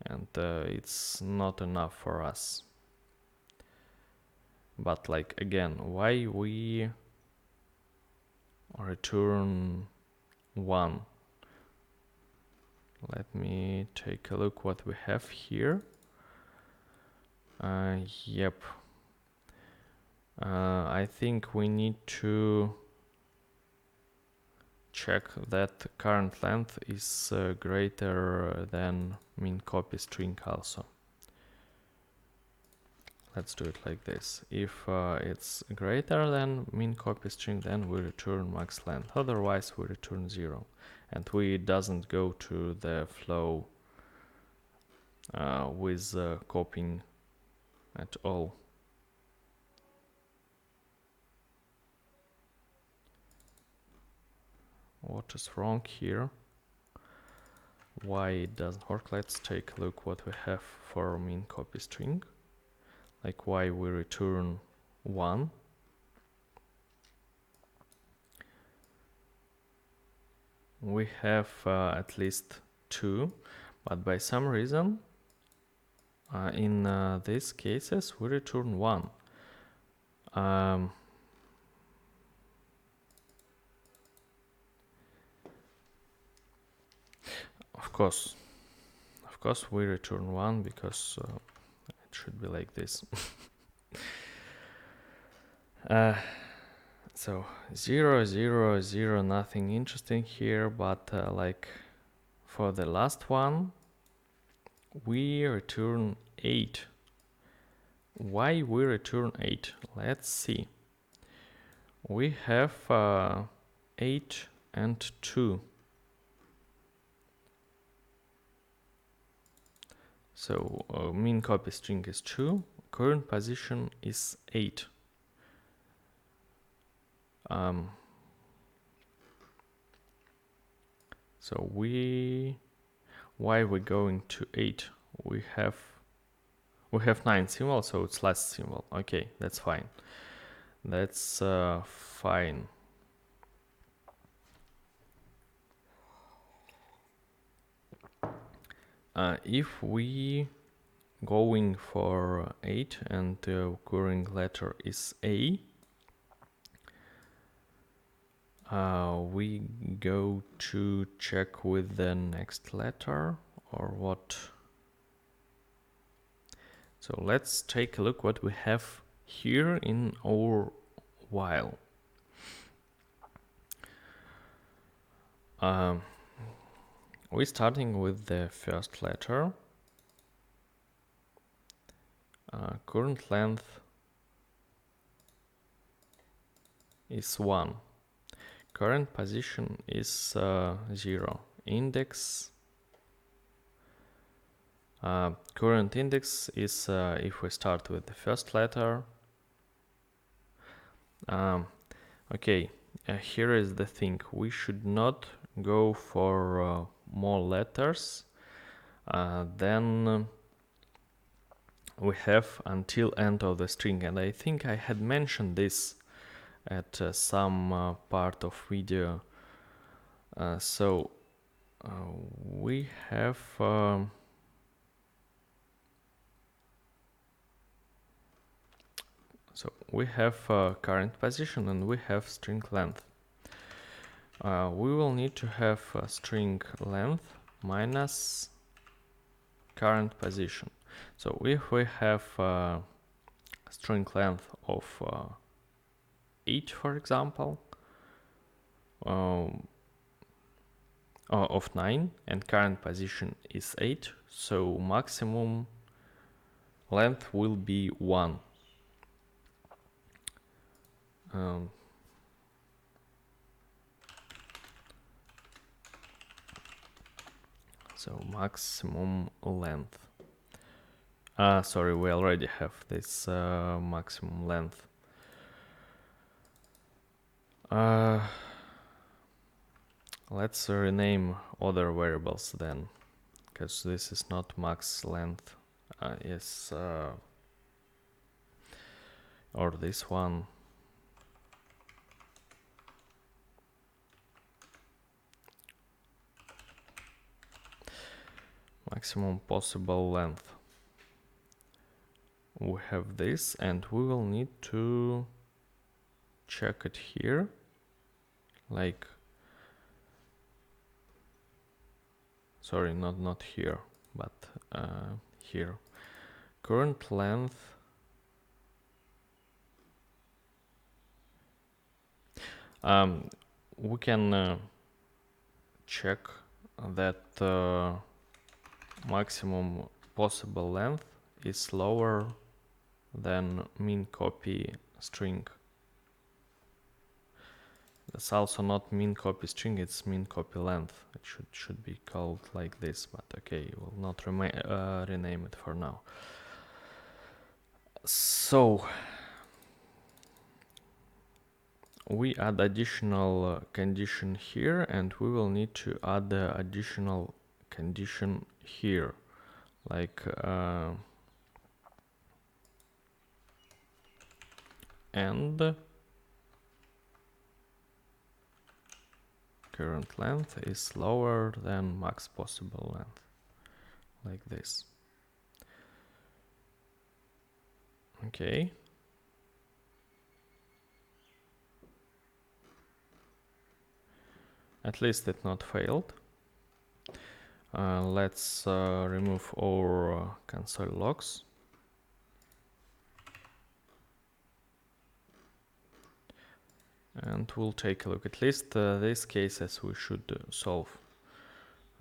and it's not enough for us. But like again, why we return 1? Let me take a look what we have here. Yep. I think we need to check that current length is greater than min copy string also. Let's do it like this. If it's greater than min copy string, then we return max length. Otherwise, we return 0. And we doesn't go to the flow with copying at all. What is wrong here? Why it doesn't work? Let's take a look what we have for min copy string. Like why we return 1. We have at least 2, but by some reason in these cases we return 1. Of course we return 1 because it should be like this. So 0, 0, 0, nothing interesting here, but like for the last one, we return 8. Why we return 8? Let's see. We have 8 and 2. So min copy string is 2, current position is 8. So why we're going to 8? We have 9 symbol, so it's last symbol. Okay, that's fine. That's fine. If we going for 8 and the occurring letter is A, we go to check with the next letter or what. So let's take a look what we have here in our while. We're starting with the first letter. Current length is 1. Current position is 0. Index. Current index is if we start with the first letter. Okay, here is the thing. We should not go for more letters than we have until end of the string, and I think I had mentioned this at some part of video. So we have current position and we have string length. We will need to have string length minus current position. So if we have string length of 8, for example, of 9, and current position is 8, so maximum length will be 1. So maximum length. Sorry, we already have this maximum length. Let's rename other variables then, because this is not max length. Or this one. Maximum possible length. We have this, and we will need to check it here. Like, sorry, not here, but here. Current length. We can check that maximum possible length is lower than min copy string. That's also not min copy string, it's min copy length. It should be called like this, but okay, we'll not rename it for now. So we add additional condition here, and we will need to add the additional condition here, like and current length is lower than max possible length, like this. Okay. At least it not failed. Let's remove our console logs. And we'll take a look. At least these cases we should solve,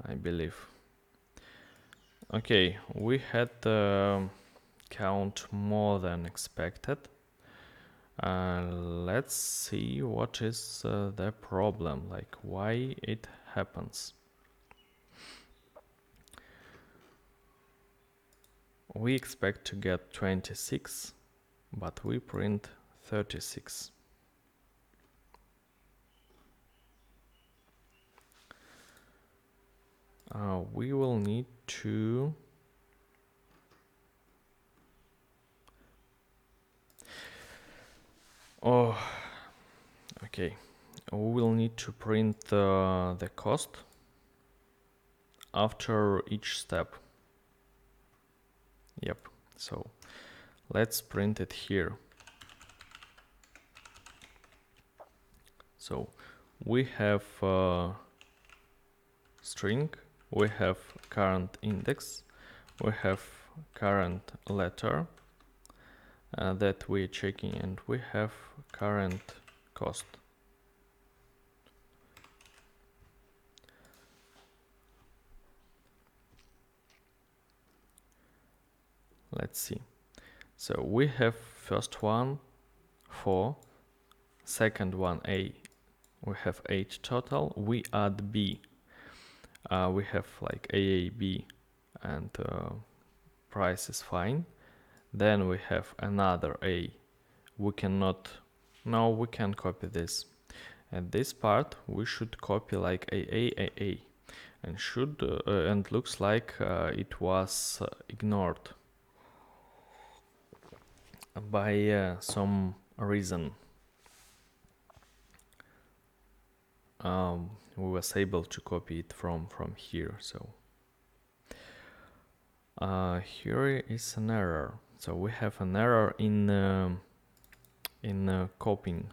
I believe. Okay, we had count more than expected. Let's see what is the problem, like why it happens. We expect to get 26, but we print 36. We will need to okay. We will need to print the cost after each step. Yep, so let's print it here. So we have string, we have current index, we have current letter that we're checking, and we have current cost. Let's see. So we have first one 4, second one A. We have 8 total. We add B. We have like AAB, and price is fine. Then we have another A. We cannot. No, we can copy this. And this part we should copy like AA, and should and looks like it was ignored by some reason. We was able to copy it from here. So here is an error. So we have an error in copying.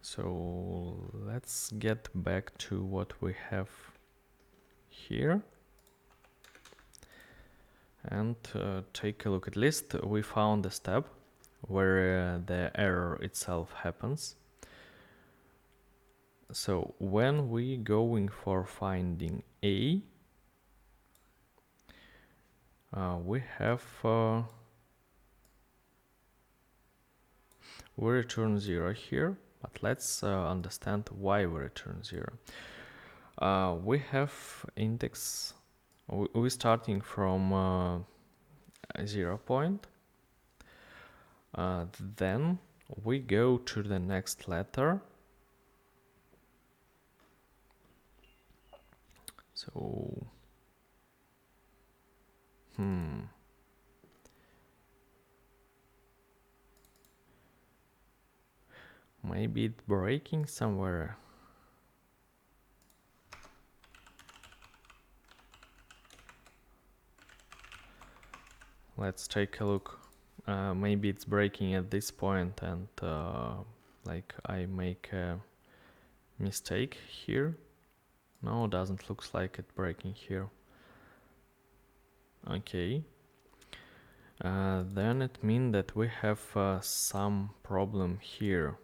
So let's get back to what we have here and take a look. At least we found the step where the error itself happens. So when we going for finding A, we have we return 0 here, but let's understand why we return 0. We have index, we're starting from 0 point. Then we go to the next letter. So, maybe it's breaking somewhere. Let's take a look. Maybe it's breaking at this point and like I make a mistake here. No, doesn't looks like it breaking here. Okay. Then it means that we have some problem here.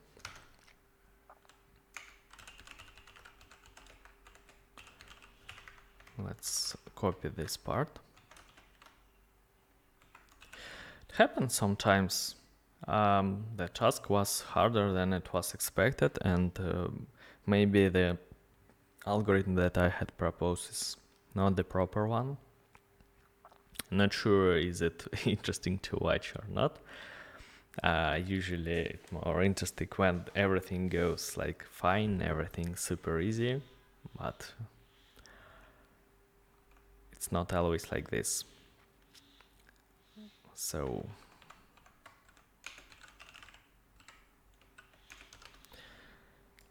Let's copy this part. It happens sometimes. The task was harder than it was expected, and maybe the algorithm that I had proposed is not the proper one. Not sure is it interesting to watch or not. Usually it's more interesting when everything goes like fine, everything's super easy, but it's not always like this. So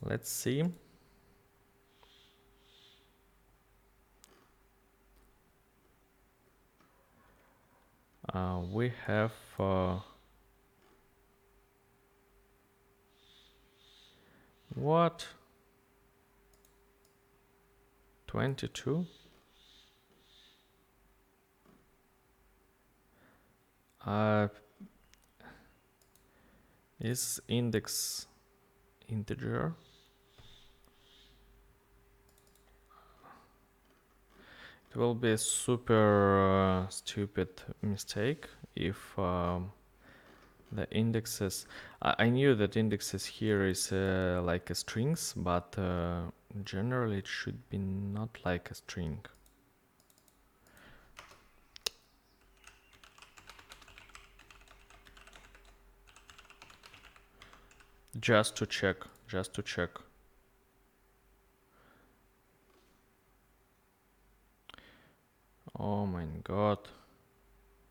let's see. We have what? 22? Is index integer? It will be a super stupid mistake if the indexes. I knew that indexes here is like a strings, but generally it should be not like a string. Just to check. Oh my god.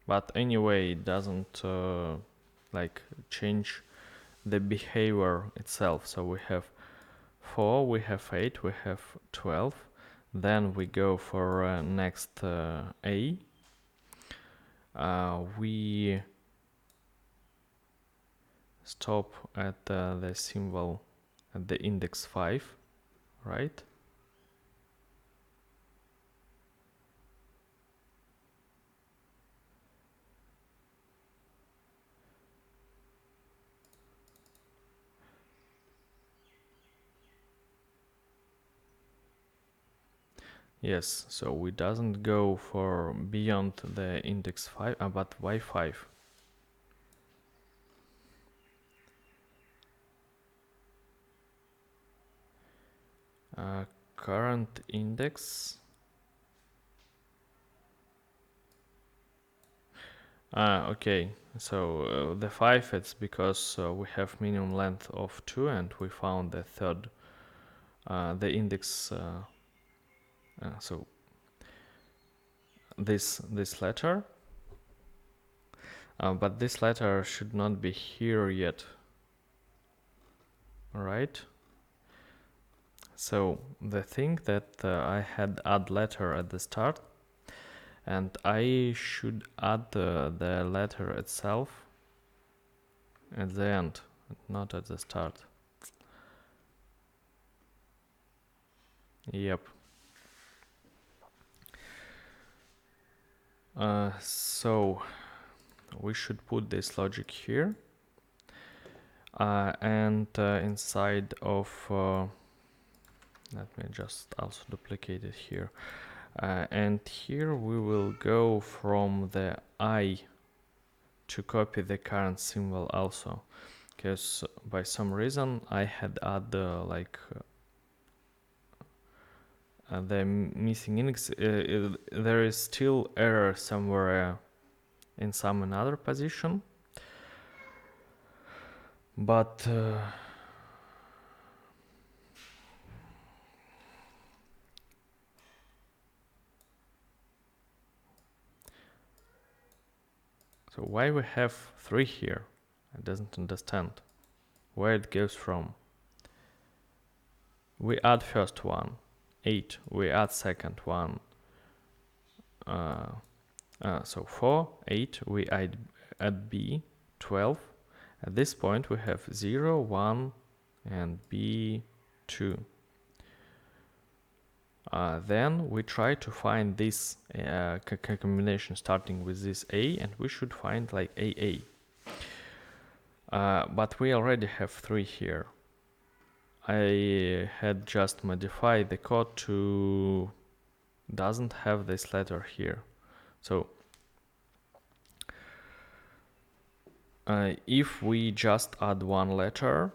But anyway, it doesn't like change the behavior itself. So we have 4, we have 8, we have 12. Then we go for next A. We stop at the symbol at the index 5, right? Yes, so we doesn't go for beyond the index 5, but why 5? Current index. Okay, so the 5 it's because we have minimum length of 2 and we found the third, the index, so this letter, but this letter should not be here yet, right? So the thing that I had add letter at the start, and I should add the letter itself at the end, not at the start. Yep. So we should put this logic here, and inside of let me just also duplicate it here, and here we will go from the I to copy the current symbol also, because by some reason I had add like the missing index, there is still error somewhere in some another position, but so why we have 3 here? I doesn't understand where it goes from. We add first one, 8. We add second one, so 4, 8. We add B, 12. At this point we have 0, 1, and B, 2. Then we try to find this combination starting with this A, and we should find like AA. But we already have 3 here. I had just modified the code to doesn't have this letter here. So if we just add one letter,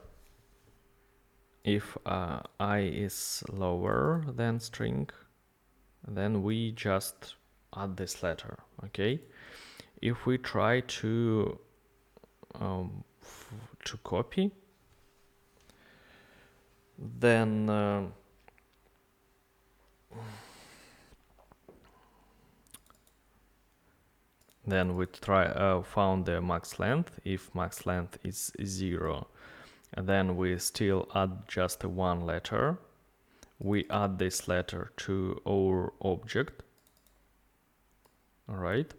if I is lower than string, then we just add this letter, okay? If we try to copy, then we try found the max length. If max length is 0, then we still add just one letter. We add this letter to our object. All right.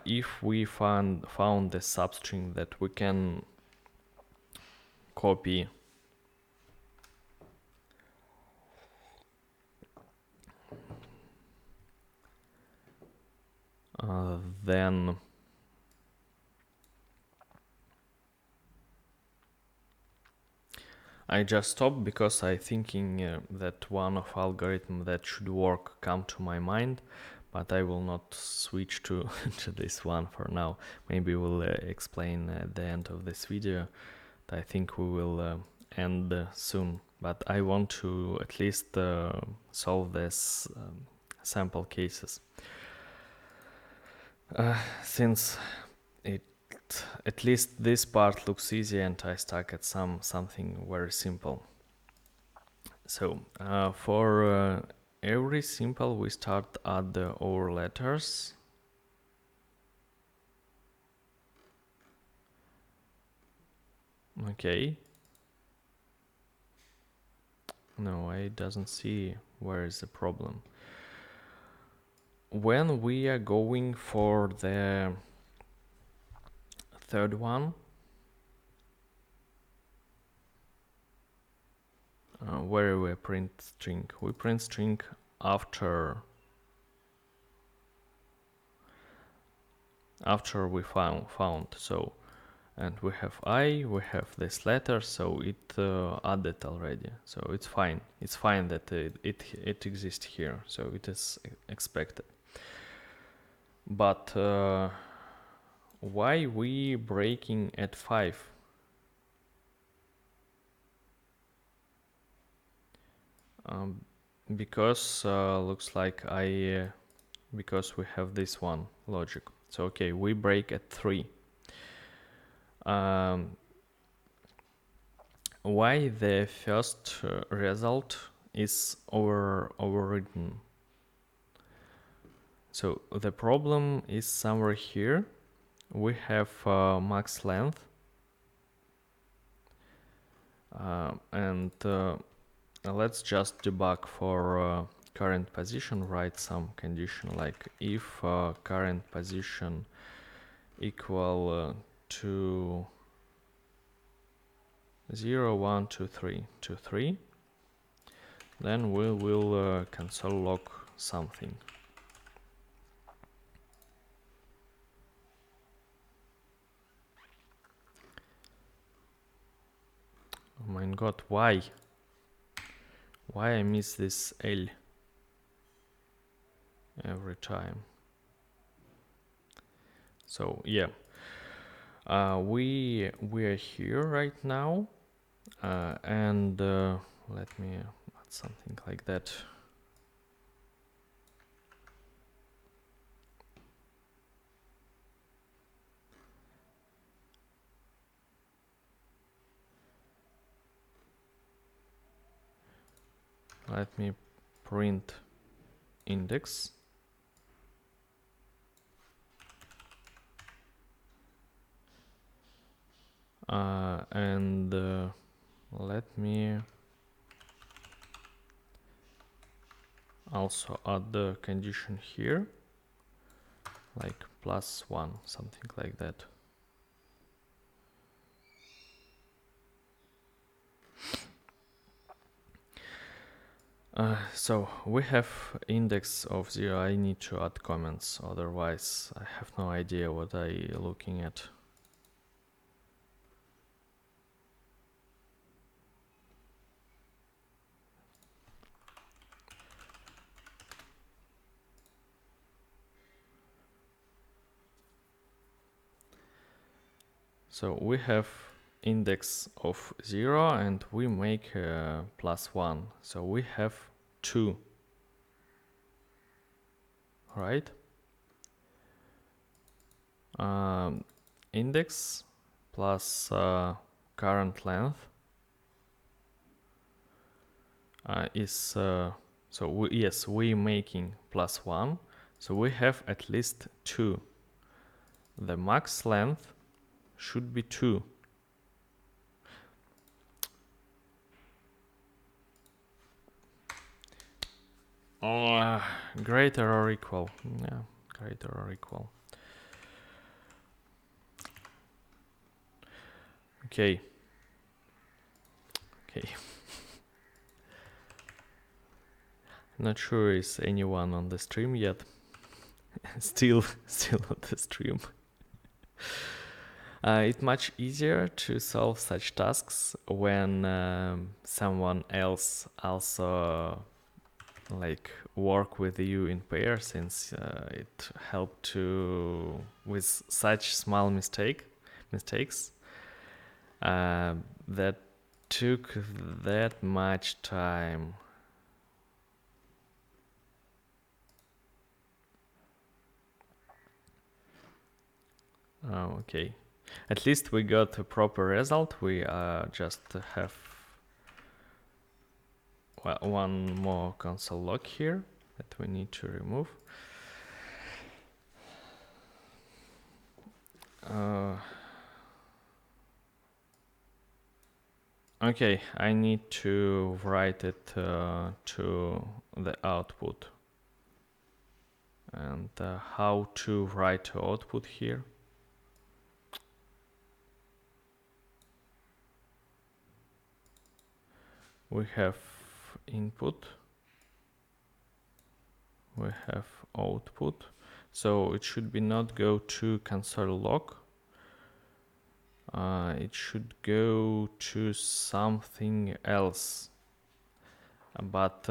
If we found the substring that we can copy, then I just stopped because I thinking that one of algorithm that should work come to my mind, but I will not switch to to this one for now. Maybe we'll explain at the end of this video. I think we will end soon, but I want to at least solve this sample cases. Since at least this part looks easy and I stuck at something very simple. So for every simple we start add our letters. Okay. No, I doesn't see where is the problem. When we are going for the third one, where we print string? We print string after we found. So, and we have I, we have this letter, so it added already. So it's fine. It's fine that it exists here. So it is expected. But why we breaking at 5? Because looks like because we have this one logic. So okay, we break at 3. Why the first result is overwritten? So the problem is somewhere here. We have max length, and let's just debug for current position. Write some condition like if current position equal to 0, 1, 2, 3, 2, 3, then we will console log something. Oh my god, why? Why I miss this L every time? So yeah, we are here right now, and let me something like that. Let me print index. And let me also add the condition here, like +1, something like that. So we have index of 0. I need to add comments, otherwise I have no idea what I'm looking at. So we have index of 0 and we make +1. So we have 2, right? Index plus current length is so we making +1, so we have at least 2. The max length should be 2. Greater or equal. Yeah, greater or equal. Okay. Not sure is anyone on the stream yet. still on the stream. It's much easier to solve such tasks when someone else also like work with you in pair, since it helped to with such small mistakes that took that much time. Okay, at least we got a proper result. We just have one more console log here that we need to remove. Okay, I need to write it to the output. And how to write output here? We have input, we have output, so it should be not go to console log, it should go to something else, but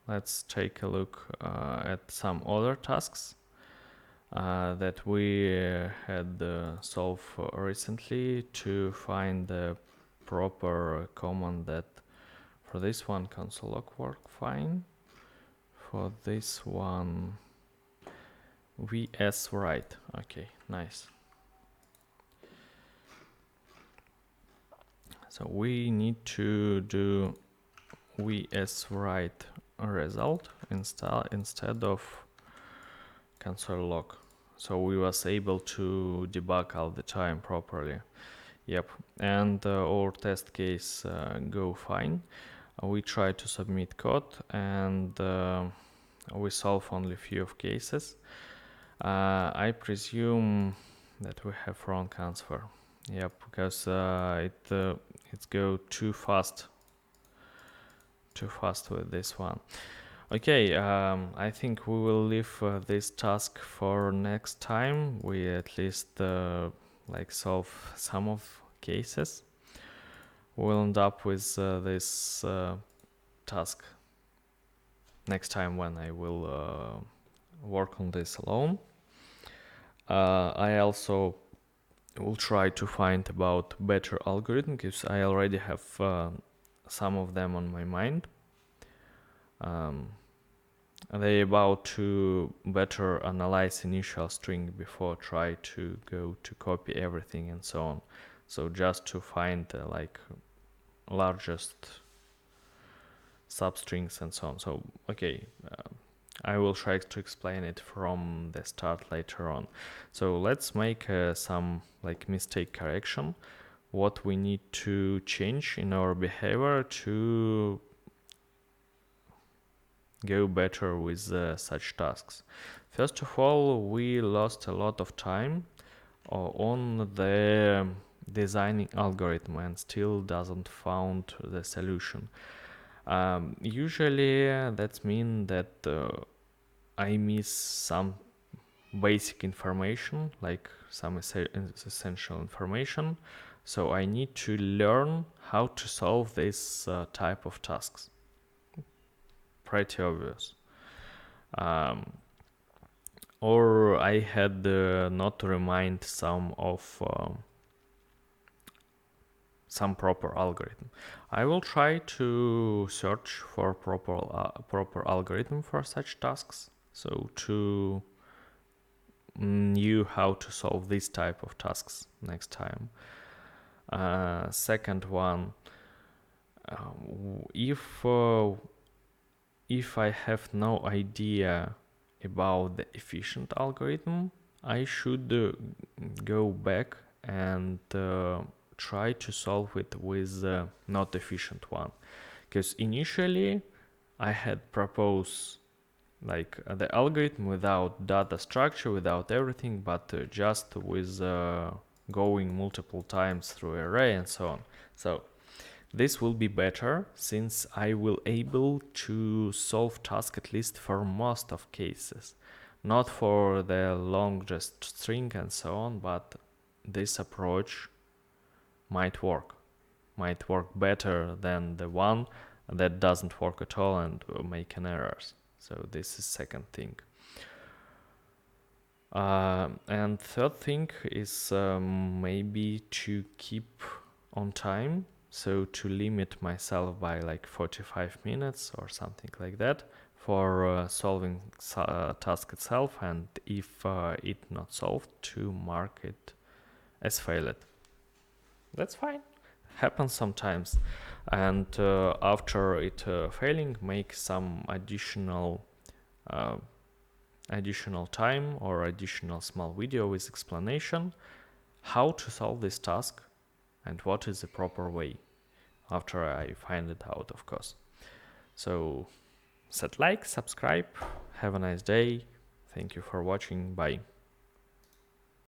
let's take a look at some other tasks that we had solved recently to find the proper command that for this one console log work fine. For this one vs write. Okay, nice. So we need to do vs write result instead of console log, so we was able to debug all the time properly. Yep, and our test case go fine. We try to submit code and we solve only few of cases. I presume that we have wrong answer. Yep, because it go too fast with this one. Okay, I think we will leave this task for next time. We at least like solve some of cases. We'll end up with this task next time when I will work on this alone. I also will try to find about better algorithm, because I already have some of them on my mind. They about to better analyze initial string before try to go to copy everything and so on. So just to find like largest substrings and so on. So okay, I will try to explain it from the start later on. So let's make some like mistake correction. What we need to change in our behavior to go better with such tasks. First of all, we lost a lot of time on the designing algorithm and still doesn't found the solution. Usually that means that I miss some basic information, like some essential information. So I need to learn how to solve this type of tasks. Pretty obvious. Or I had not to remind some proper algorithm. I will try to search for proper algorithm for such tasks. So to knew how to solve this type of tasks next time. Second one, if I have no idea about the efficient algorithm, I should go back and try to solve it with not efficient one. Because initially I had proposed like the algorithm without data structure, without everything, but just with going multiple times through array and so on. So this will be better since I will able to solve task at least for most of cases. Not for the longest string and so on, but this approach might work better than the one that doesn't work at all and make an errors. So this is second thing. And third thing is maybe to keep on time. So to limit myself by like 45 minutes or something like that for solving task itself, and if it not solved, to mark it as failed. That's fine. Happens sometimes. And after it failing, make some additional time or additional small video with explanation how to solve this task and what is the proper way after I find it out, of course. So set like, subscribe, have a nice day. Thank you for watching. Bye.